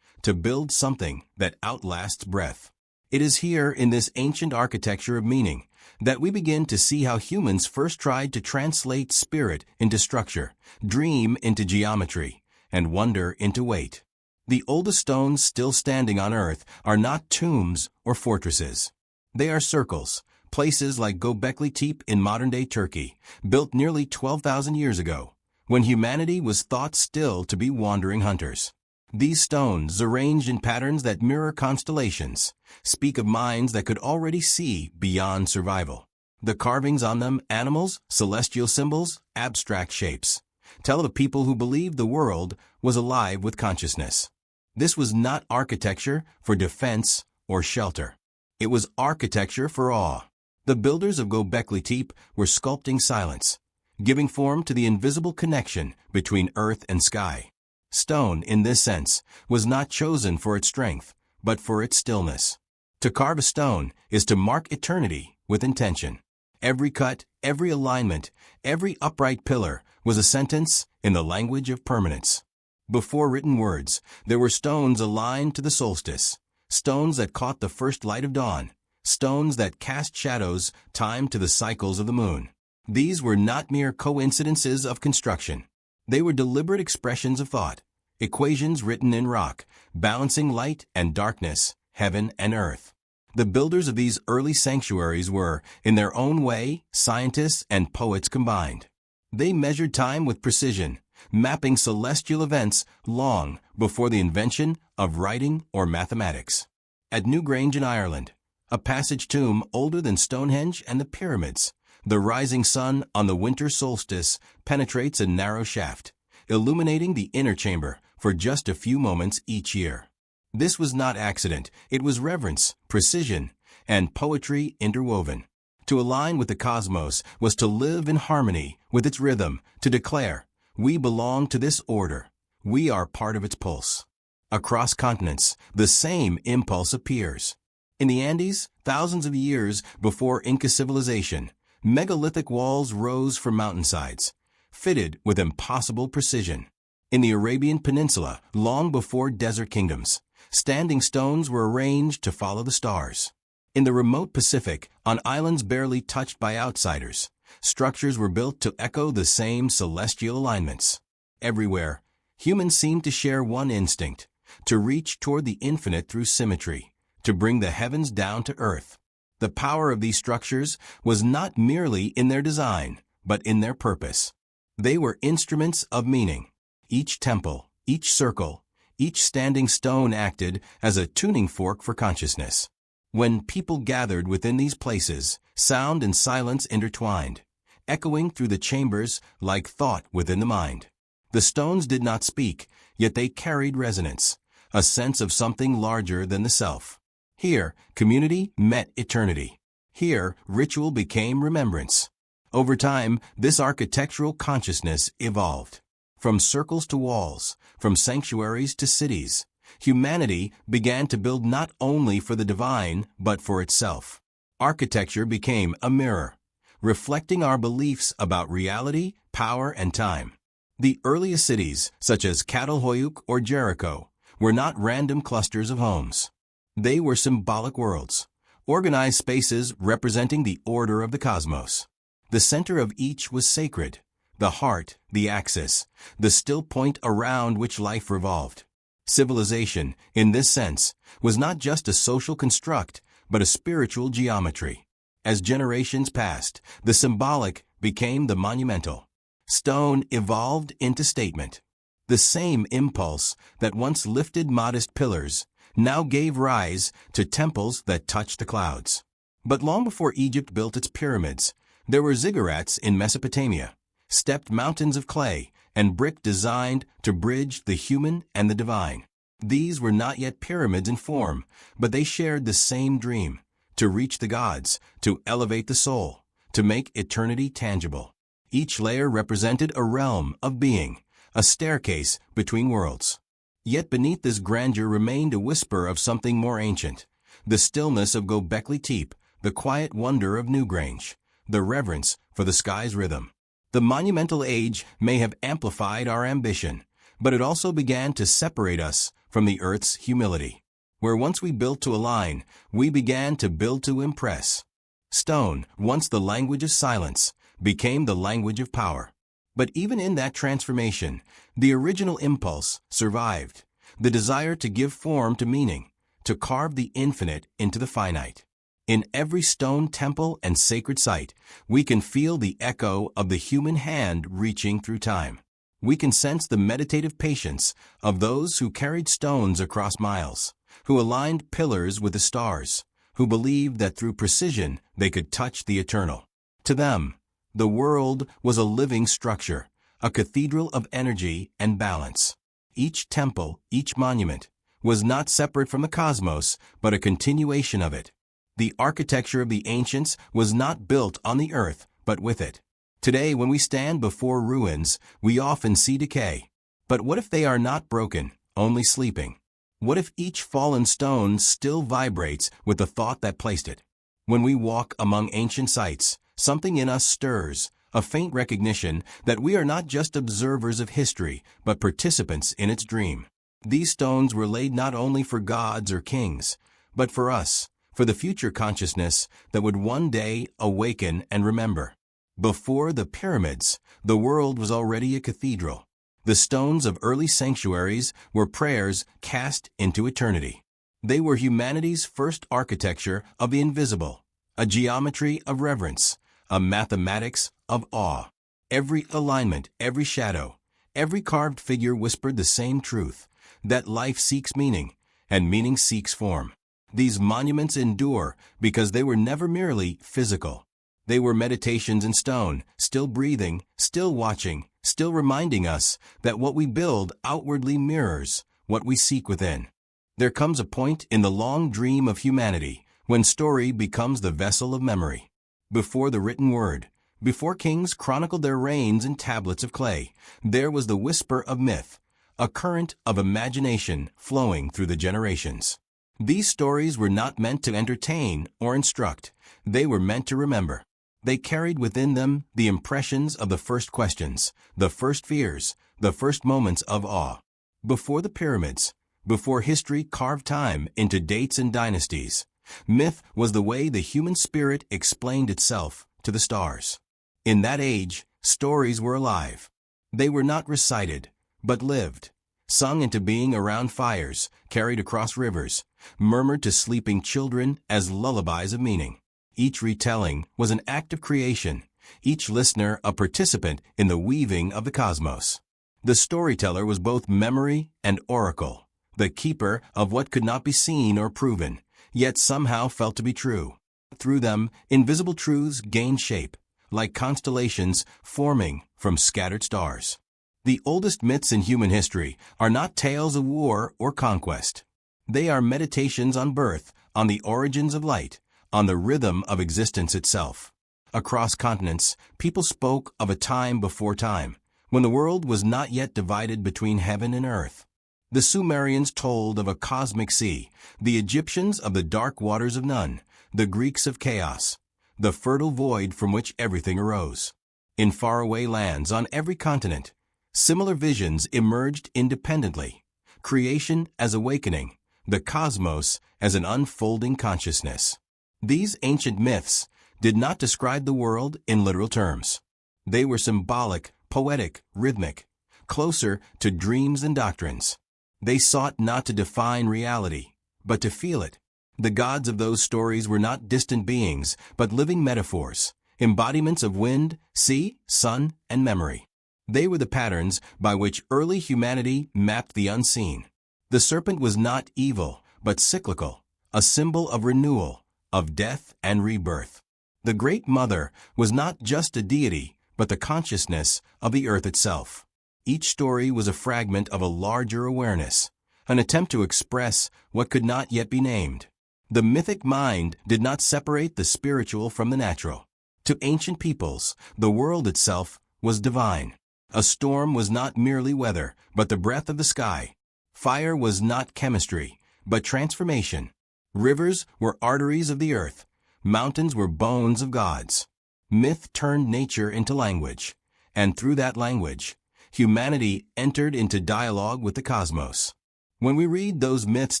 to build something that outlasts breath. It is here in this ancient architecture of meaning that we begin to see how humans first tried to translate spirit into structure, dream into geometry, and wonder into weight. The oldest stones still standing on earth are not tombs or fortresses. They are circles, places like Göbekli Tepe in modern-day Turkey, built nearly 12,000 years ago, when humanity was thought still to be wandering hunters. These stones, arranged in patterns that mirror constellations, speak of minds that could already see beyond survival. The carvings on them, animals, celestial symbols, abstract shapes, tell of a people who believed the world was alive with consciousness. This was not architecture for defense or shelter. It was architecture for awe. The builders of Göbekli Tepe were sculpting silence, giving form to the invisible connection between earth and sky. Stone, in this sense, was not chosen for its strength, but for its stillness. To carve a stone is to mark eternity with intention. Every cut, every alignment, every upright pillar was a sentence in the language of permanence. Before written words, there were stones aligned to the solstice, stones that caught the first light of dawn, stones that cast shadows timed to the cycles of the moon. These were not mere coincidences of construction. They were deliberate expressions of thought, equations written in rock, balancing light and darkness, heaven and earth. The builders of these early sanctuaries were, in their own way, scientists and poets combined. They measured time with precision, mapping celestial events long before the invention of writing or mathematics. At Newgrange in Ireland, a passage tomb older than Stonehenge and the pyramids, the rising sun on the winter solstice penetrates a narrow shaft, illuminating the inner chamber for just a few moments each year. This was not accident, it was reverence, precision, and poetry interwoven. To align with the cosmos was to live in harmony with its rhythm, to declare, we belong to this order, we are part of its pulse. Across continents, the same impulse appears. In the Andes, thousands of years before Inca civilization, megalithic walls rose from mountainsides, fitted with impossible precision. In the Arabian Peninsula, long before desert kingdoms, standing stones were arranged to follow the stars. In the remote Pacific, on islands barely touched by outsiders, structures were built to echo the same celestial alignments. Everywhere, Humans seemed to share one instinct, to reach toward the infinite through symmetry, to bring the heavens down to earth. The power of these structures was not merely in their design, but in their purpose. They were instruments of meaning. Each temple, each circle, each standing stone acted as a tuning fork for consciousness. When people gathered within these places, sound and silence intertwined, echoing through the chambers like thought within the mind. The stones did not speak, yet they carried resonance, a sense of something larger than the self. Here, community met eternity. Here, ritual became remembrance. Over time, this architectural consciousness evolved. From circles to walls, from sanctuaries to cities, humanity began to build not only for the divine, but for itself. Architecture became a mirror, reflecting our beliefs about reality, power, and time. The earliest cities, such as Catalhoyuk or Jericho, were not random clusters of homes. They were symbolic worlds, organized spaces representing the order of the cosmos. The center of each was sacred, the heart, the axis, the still point around which life revolved. Civilization, in this sense, was not just a social construct, but a spiritual geometry. As generations passed, the symbolic became the monumental. Stone evolved into statement. The same impulse that once lifted modest pillars now gave rise to temples that touched the clouds. But long before Egypt built its pyramids, there were ziggurats in Mesopotamia, stepped mountains of clay, and brick designed to bridge the human and the divine. These were not yet pyramids in form, but they shared the same dream, to reach the gods, to elevate the soul, to make eternity tangible. Each layer represented a realm of being, a staircase between worlds. Yet beneath this grandeur remained a whisper of something more ancient, the stillness of Göbekli Tepe, the quiet wonder of Newgrange, the reverence for the sky's rhythm. The monumental age may have amplified our ambition, but it also began to separate us from the earth's humility. Where once we built to align, we began to build to impress. Stone, once the language of silence, became the language of power. But even in that transformation, the original impulse survived, the desire to give form to meaning, to carve the infinite into the finite. In every stone temple and sacred site, we can feel the echo of the human hand reaching through time. We can sense the meditative patience of those who carried stones across miles, who aligned pillars with the stars, who believed that through precision they could touch the eternal. To them, the world was a living structure, a cathedral of energy and balance. Each temple, each monument, was not separate from the cosmos, but a continuation of it. The architecture of the ancients was not built on the earth, but with it. Today, when we stand before ruins, we often see decay. But what if they are not broken, only sleeping? What if each fallen stone still vibrates with the thought that placed it? When we walk among ancient sites, something in us stirs, a faint recognition that we are not just observers of history, but participants in its dream. These stones were laid not only for gods or kings, but for us, for the future consciousness that would one day awaken and remember. Before the pyramids, the world was already a cathedral. The stones of early sanctuaries were prayers cast into eternity. They were humanity's first architecture of the invisible, a geometry of reverence, a mathematics of awe. Every alignment, every shadow, every carved figure whispered the same truth, that life seeks meaning, and meaning seeks form. These monuments endure because they were never merely physical. They were meditations in stone, still breathing, still watching, still reminding us that what we build outwardly mirrors what we seek within. There comes a point in the long dream of humanity when story becomes the vessel of memory. Before the written word, before kings chronicled their reigns in tablets of clay, there was the whisper of myth, a current of imagination flowing through the generations. These stories were not meant to entertain or instruct. They were meant to remember. They carried within them the impressions of the first questions, the first fears, the first moments of awe. Before the pyramids, before history carved time into dates and dynasties, myth was the way the human spirit explained itself to the stars. In that age, stories were alive. They were not recited, but lived, sung into being around fires, carried across rivers, murmured to sleeping children as lullabies of meaning. Each retelling was an act of creation, each listener a participant in the weaving of the cosmos. The storyteller was both memory and oracle, the keeper of what could not be seen or proven, yet somehow felt to be true. Through them, invisible truths gained shape, like constellations forming from scattered stars. The oldest myths in human history are not tales of war or conquest. They are meditations on birth, on the origins of light, on the rhythm of existence itself. Across continents, people spoke of a time before time, when the world was not yet divided between heaven and earth. The Sumerians told of a cosmic sea, the Egyptians of the dark waters of none, the Greeks of chaos, the fertile void from which everything arose. In faraway lands on every continent, similar visions emerged independently. Creation as awakening, the cosmos as an unfolding consciousness. These ancient myths did not describe the world in literal terms. They were symbolic, poetic, rhythmic, closer to dreams and doctrines. They sought not to define reality, but to feel it. The gods of those stories were not distant beings, but living metaphors, embodiments of wind, sea, sun, and memory. They were the patterns by which early humanity mapped the unseen. The serpent was not evil, but cyclical, a symbol of renewal, of death and rebirth. The Great Mother was not just a deity, but the consciousness of the earth itself. Each story was a fragment of a larger awareness, an attempt to express what could not yet be named. The mythic mind did not separate the spiritual from the natural. To ancient peoples, the world itself was divine. A storm was not merely weather, but the breath of the sky. Fire was not chemistry, but transformation. Rivers were arteries of the earth. Mountains were bones of gods. Myth turned nature into language, and through that language, humanity entered into dialogue with the cosmos. When we read those myths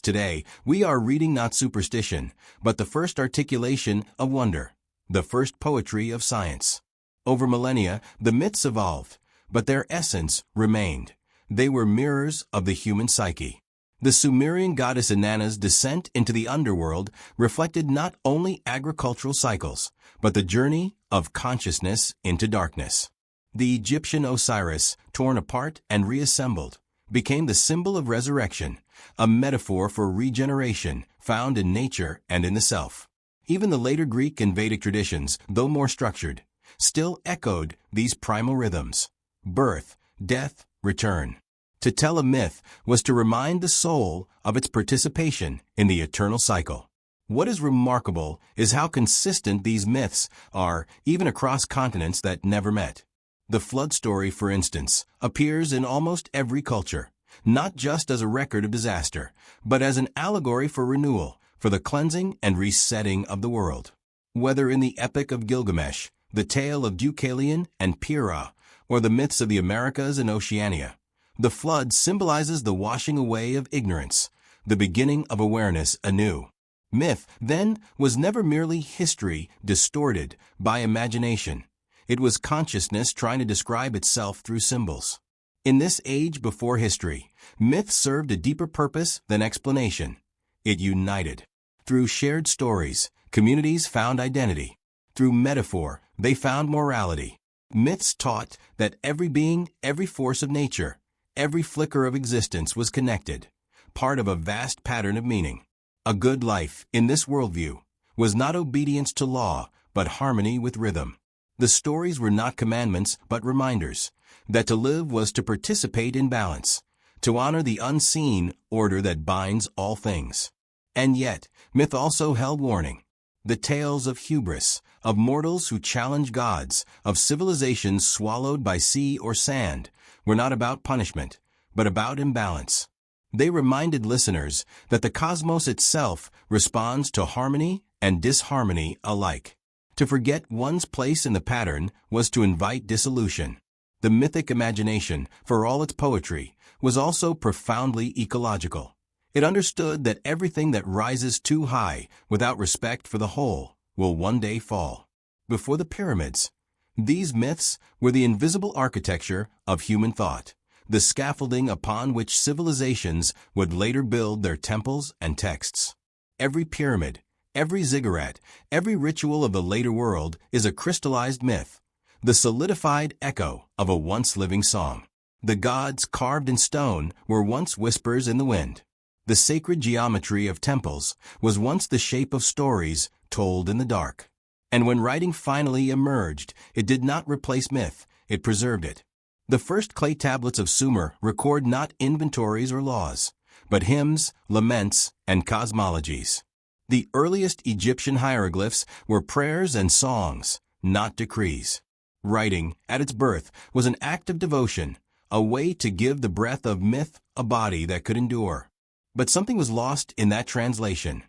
today, we are reading not superstition, but the first articulation of wonder, the first poetry of science. Over millennia, the myths evolved, but their essence remained. They were mirrors of the human psyche. The Sumerian goddess Inanna's descent into the underworld reflected not only agricultural cycles, but the journey of consciousness into darkness. The Egyptian Osiris, torn apart and reassembled, became the symbol of resurrection, a metaphor for regeneration found in nature and in the self. Even the later Greek and Vedic traditions, though more structured, still echoed these primal rhythms: birth, death, return. To tell a myth was to remind the soul of its participation in the eternal cycle. What is remarkable is how consistent these myths are, even across continents that never met. The flood story, for instance, appears in almost every culture, not just as a record of disaster, but as an allegory for renewal, for the cleansing and resetting of the world. Whether in the Epic of Gilgamesh, the tale of Deucalion and Pyrrha, or the myths of the Americas and Oceania, the flood symbolizes the washing away of ignorance, the beginning of awareness anew. Myth, then, was never merely history distorted by imagination. It was consciousness trying to describe itself through symbols. In this age before history, myth served a deeper purpose than explanation. It united. Through shared stories, communities found identity. Through metaphor, they found morality. Myths taught that every being, every force of nature, every flicker of existence was connected, part of a vast pattern of meaning. A good life, in this worldview, was not obedience to law, but harmony with rhythm. The stories were not commandments, but reminders, that to live was to participate in balance, to honor the unseen order that binds all things. And yet, myth also held warning. The tales of hubris, of mortals who challenge gods, of civilizations swallowed by sea or sand, were not about punishment, but about imbalance. They reminded listeners that the cosmos itself responds to harmony and disharmony alike. To forget one's place in the pattern was to invite dissolution. The mythic imagination, for all its poetry, was also profoundly ecological. It understood that everything that rises too high without respect for the whole will one day fall. Before the pyramids, these myths were the invisible architecture of human thought, the scaffolding upon which civilizations would later build their temples and texts. Every pyramid, every ziggurat, every ritual of the later world is a crystallized myth, the solidified echo of a once-living song. The gods carved in stone were once whispers in the wind. The sacred geometry of temples was once the shape of stories told in the dark. And when writing finally emerged, it did not replace myth, it preserved it. The first clay tablets of Sumer record not inventories or laws, but hymns, laments, and cosmologies. The earliest Egyptian hieroglyphs were prayers and songs, not decrees. Writing, at its birth, was an act of devotion, a way to give the breath of myth a body that could endure. But something was lost in that translation.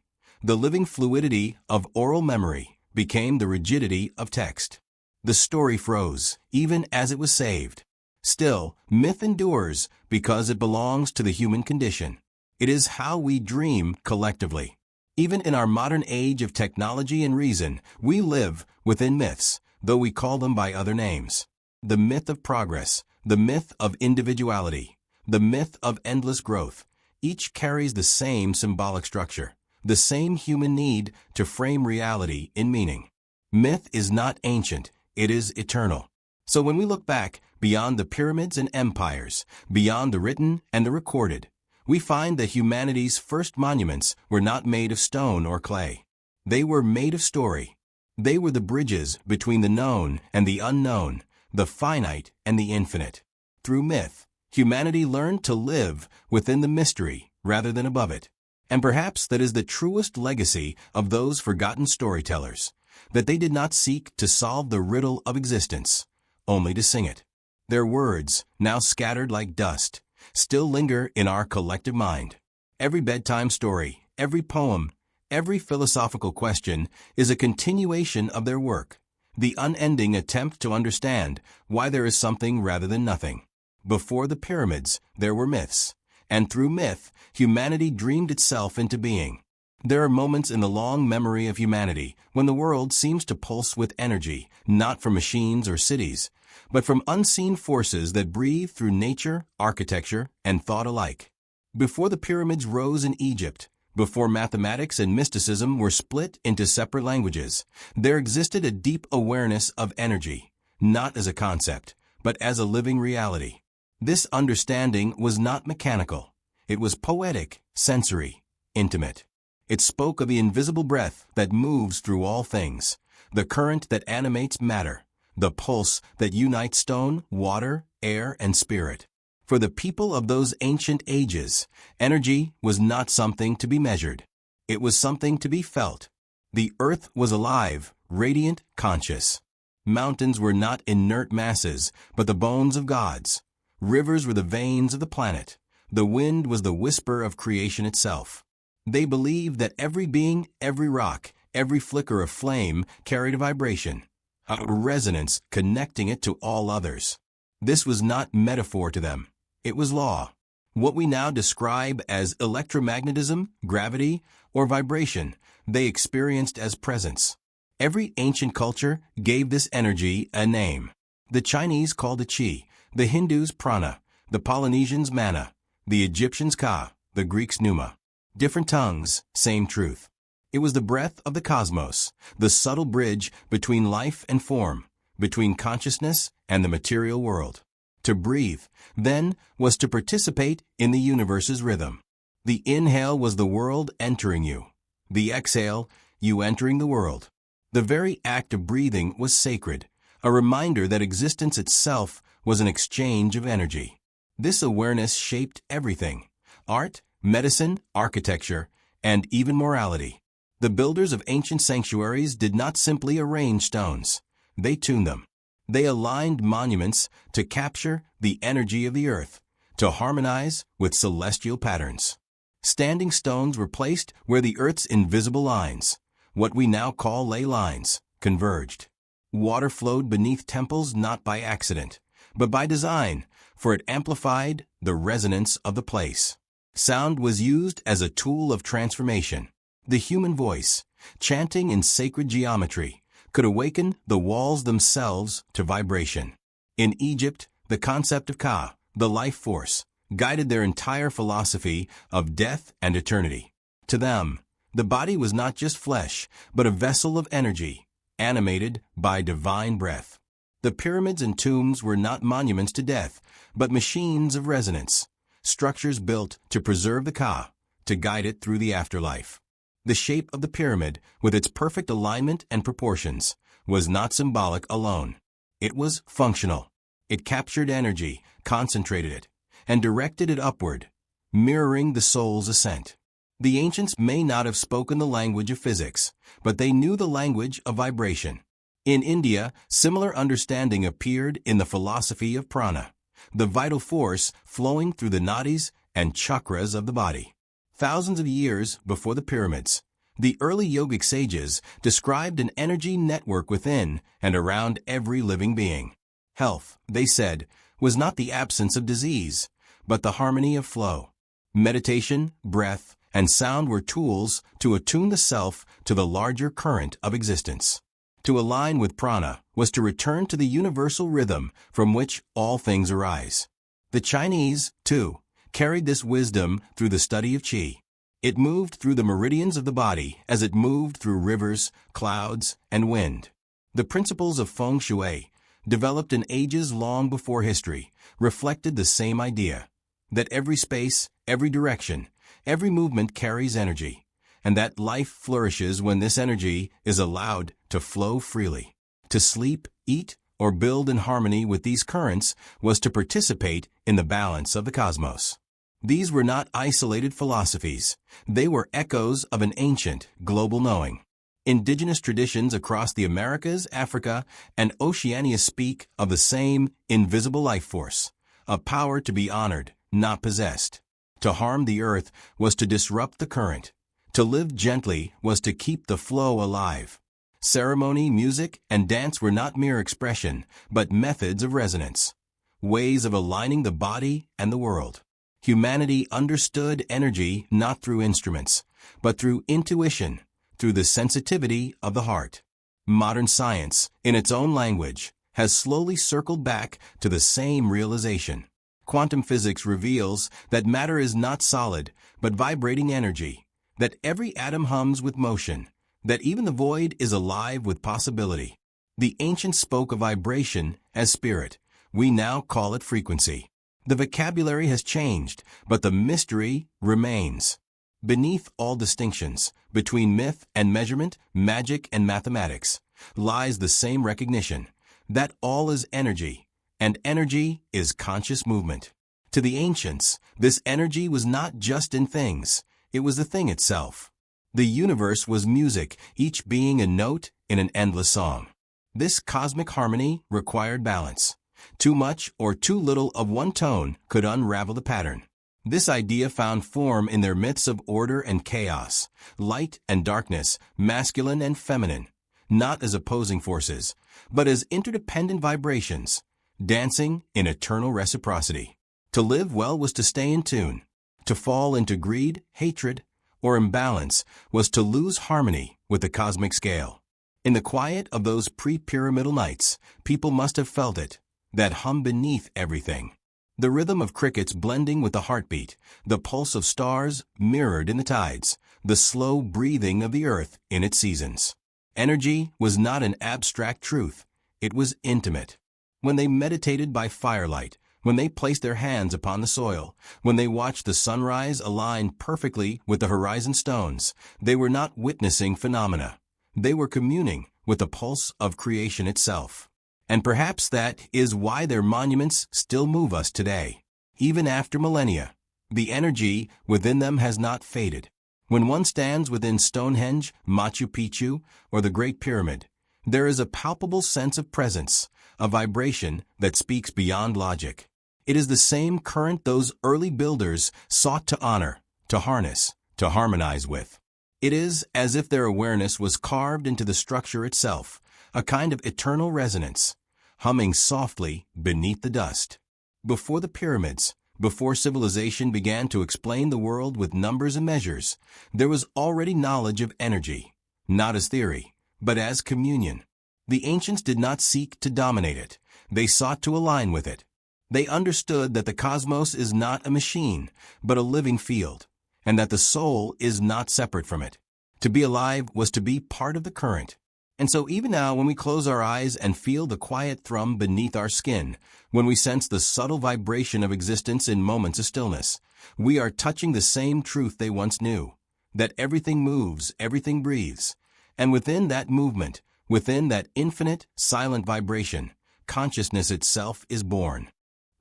The living fluidity of oral memory became the rigidity of text. The story froze, even as it was saved. Still, myth endures because it belongs to the human condition. It is how we dream collectively. Even in our modern age of technology and reason, we live within myths, though we call them by other names. The myth of progress, the myth of individuality, the myth of endless growth, each carries the same symbolic structure, the same human need to frame reality in meaning. Myth is not ancient, it is eternal. So when we look back, beyond the pyramids and empires, beyond the written and the recorded, we find that humanity's first monuments were not made of stone or clay. They were made of story. They were the bridges between the known and the unknown, the finite and the infinite. Through myth, humanity learned to live within the mystery rather than above it. And perhaps that is the truest legacy of those forgotten storytellers, that they did not seek to solve the riddle of existence, only to sing it. Their words, now scattered like dust, still linger in our collective mind. Every bedtime story, every poem, every philosophical question is a continuation of their work, the unending attempt to understand why there is something rather than nothing. Before the pyramids, there were myths, and through myth, humanity dreamed itself into being. There are moments in the long memory of humanity when the world seems to pulse with energy, not from machines or cities, but from unseen forces that breathe through nature, architecture, and thought alike. Before the pyramids rose in Egypt, before mathematics and mysticism were split into separate languages, there existed a deep awareness of energy, not as a concept, but as a living reality. This understanding was not mechanical. It was poetic, sensory, intimate. It spoke of the invisible breath that moves through all things, the current that animates matter, the pulse that unites stone, water, air, and spirit. For the people of those ancient ages, energy was not something to be measured. It was something to be felt. The earth was alive, radiant, conscious. Mountains were not inert masses, but the bones of gods. Rivers were the veins of the planet. The wind was the whisper of creation itself. They believed that every being, every rock, every flicker of flame carried a vibration, a resonance connecting it to all others. This was not metaphor to them. It was law. What we now describe as electromagnetism, gravity, or vibration, they experienced as presence. Every ancient culture gave this energy a name. The Chinese called it qi, the Hindus prana, the Polynesians mana, the Egyptians ka, the Greeks pneuma. Different tongues, same truth. It was the breath of the cosmos, the subtle bridge between life and form, between consciousness and the material world. To breathe, then, was to participate in the universe's rhythm. The inhale was the world entering you. The exhale, you entering the world. The very act of breathing was sacred, a reminder that existence itself was an exchange of energy. This awareness shaped everything: art, medicine, architecture, and even morality. The builders of ancient sanctuaries did not simply arrange stones. They tuned them. They aligned monuments to capture the energy of the earth, to harmonize with celestial patterns. Standing stones were placed where the earth's invisible lines, what we now call ley lines, converged. Water flowed beneath temples not by accident, but by design, for it amplified the resonance of the place. Sound was used as a tool of transformation. The human voice, chanting in sacred geometry, could awaken the walls themselves to vibration. In Egypt, the concept of ka, the life force, guided their entire philosophy of death and eternity. To them, the body was not just flesh, but a vessel of energy, animated by divine breath. The pyramids and tombs were not monuments to death, but machines of resonance, structures built to preserve the Ka, to guide it through the afterlife. The shape of the pyramid, with its perfect alignment and proportions, was not symbolic alone. It was functional. It captured energy, concentrated it, and directed it upward, mirroring the soul's ascent. The ancients may not have spoken the language of physics, but they knew the language of vibration. In India, similar understanding appeared in the philosophy of Prana, the vital force flowing through the nadis and chakras of the body. Thousands of years before the pyramids, the early yogic sages described an energy network within and around every living being. Health, they said, was not the absence of disease, but the harmony of flow. Meditation, breath, and sound were tools to attune the self to the larger current of existence. To align with prana was to return to the universal rhythm from which all things arise. The Chinese, too, carried this wisdom through the study of qi. It moved through the meridians of the body as it moved through rivers, clouds, and wind. The principles of feng shui, developed in ages long before history, reflected the same idea, that every space, every direction, every movement carries energy, and that life flourishes when this energy is allowed to flow freely. To sleep, eat, or build in harmony with these currents was to participate in the balance of the cosmos. These were not isolated philosophies. They were echoes of an ancient, global knowing. Indigenous traditions across the Americas, Africa, and Oceania speak of the same invisible life force, a power to be honored, not possessed. To harm the earth was to disrupt the current. To live gently was to keep the flow alive. Ceremony, music, and dance were not mere expression, but methods of resonance, ways of aligning the body and the world. Humanity understood energy not through instruments, but through intuition, through the sensitivity of the heart. Modern science, in its own language, has slowly circled back to the same realization. Quantum physics reveals that matter is not solid, but vibrating energy, that every atom hums with motion, that even the void is alive with possibility. The ancients spoke of vibration as spirit. We now call it frequency. The vocabulary has changed, but the mystery remains. Beneath all distinctions, between myth and measurement, magic and mathematics, lies the same recognition, that all is energy, and energy is conscious movement. To the ancients, this energy was not just in things, it was the thing itself. The universe was music, each being a note in an endless song. This cosmic harmony required balance. Too much or too little of one tone could unravel the pattern. This idea found form in their myths of order and chaos, light and darkness, masculine and feminine, not as opposing forces, but as interdependent vibrations, dancing in eternal reciprocity. To live well was to stay in tune. To fall into greed, hatred, or imbalance was to lose harmony with the cosmic scale. In the quiet of those pre-pyramidal nights, people must have felt it, that hum beneath everything. The rhythm of crickets blending with the heartbeat, the pulse of stars mirrored in the tides, the slow breathing of the earth in its seasons. Energy was not an abstract truth, it was intimate. When they meditated by firelight, when they placed their hands upon the soil, when they watched the sunrise align perfectly with the horizon stones, they were not witnessing phenomena. They were communing with the pulse of creation itself. And perhaps that is why their monuments still move us today. Even after millennia, the energy within them has not faded. When one stands within Stonehenge, Machu Picchu, or the Great Pyramid, there is a palpable sense of presence, a vibration that speaks beyond logic. It is the same current those early builders sought to honor, to harness, to harmonize with. It is as if their awareness was carved into the structure itself, a kind of eternal resonance, humming softly beneath the dust. Before the pyramids, before civilization began to explain the world with numbers and measures, there was already knowledge of energy, not as theory, but as communion. The ancients did not seek to dominate it, they sought to align with it. They understood that the cosmos is not a machine, but a living field, and that the soul is not separate from it. To be alive was to be part of the current. And so even now, when we close our eyes and feel the quiet thrum beneath our skin, when we sense the subtle vibration of existence in moments of stillness, we are touching the same truth they once knew, that everything moves, everything breathes. And within that movement, within that infinite, silent vibration, consciousness itself is born.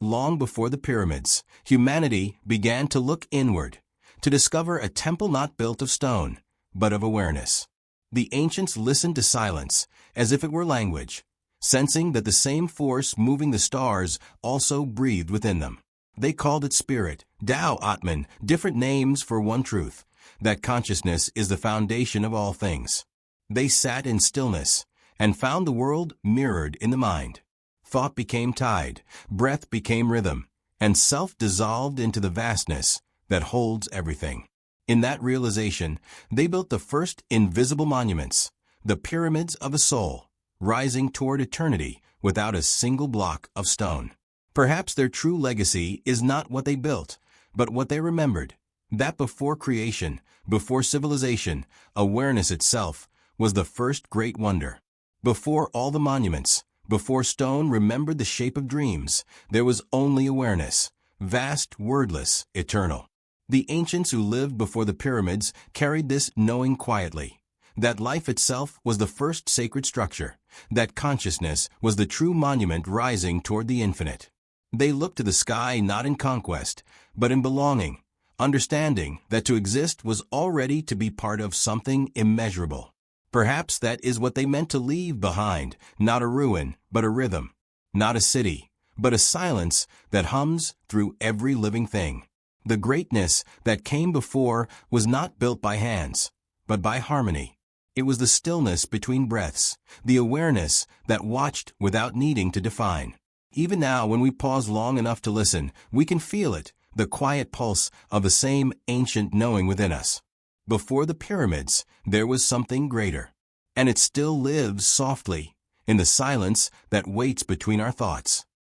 Long before the pyramids, humanity began to look inward, to discover a temple not built of stone, but of awareness. The ancients listened to silence as if it were language, sensing that the same force moving the stars also breathed within them. They called it spirit, Tao, Atman, different names for one truth, that consciousness is the foundation of all things. They sat in stillness and found the world mirrored in the mind. Thought became tide, breath became rhythm, and self dissolved into the vastness that holds everything. In that realization, they built the first invisible monuments, the pyramids of the soul, rising toward eternity without a single block of stone. Perhaps their true legacy is not what they built, but what they remembered, that before creation, before civilization, awareness itself was the first great wonder. Before all the monuments, before stone remembered the shape of dreams, there was only awareness, vast, wordless, eternal. The ancients who lived before the pyramids carried this knowing quietly, that life itself was the first sacred structure, that consciousness was the true monument rising toward the infinite. They looked to the sky not in conquest, but in belonging, understanding that to exist was already to be part of something immeasurable. Perhaps that is what they meant to leave behind, not a ruin, but a rhythm, not a city, but a silence that hums through every living thing. The greatness that came before was not built by hands, but by harmony. It was the stillness between breaths, the awareness that watched without needing to define. Even now, when we pause long enough to listen, we can feel it, the quiet pulse of the same ancient knowing within us. Before the pyramids, there was something greater, and it still lives softly in the silence that waits between our thoughts.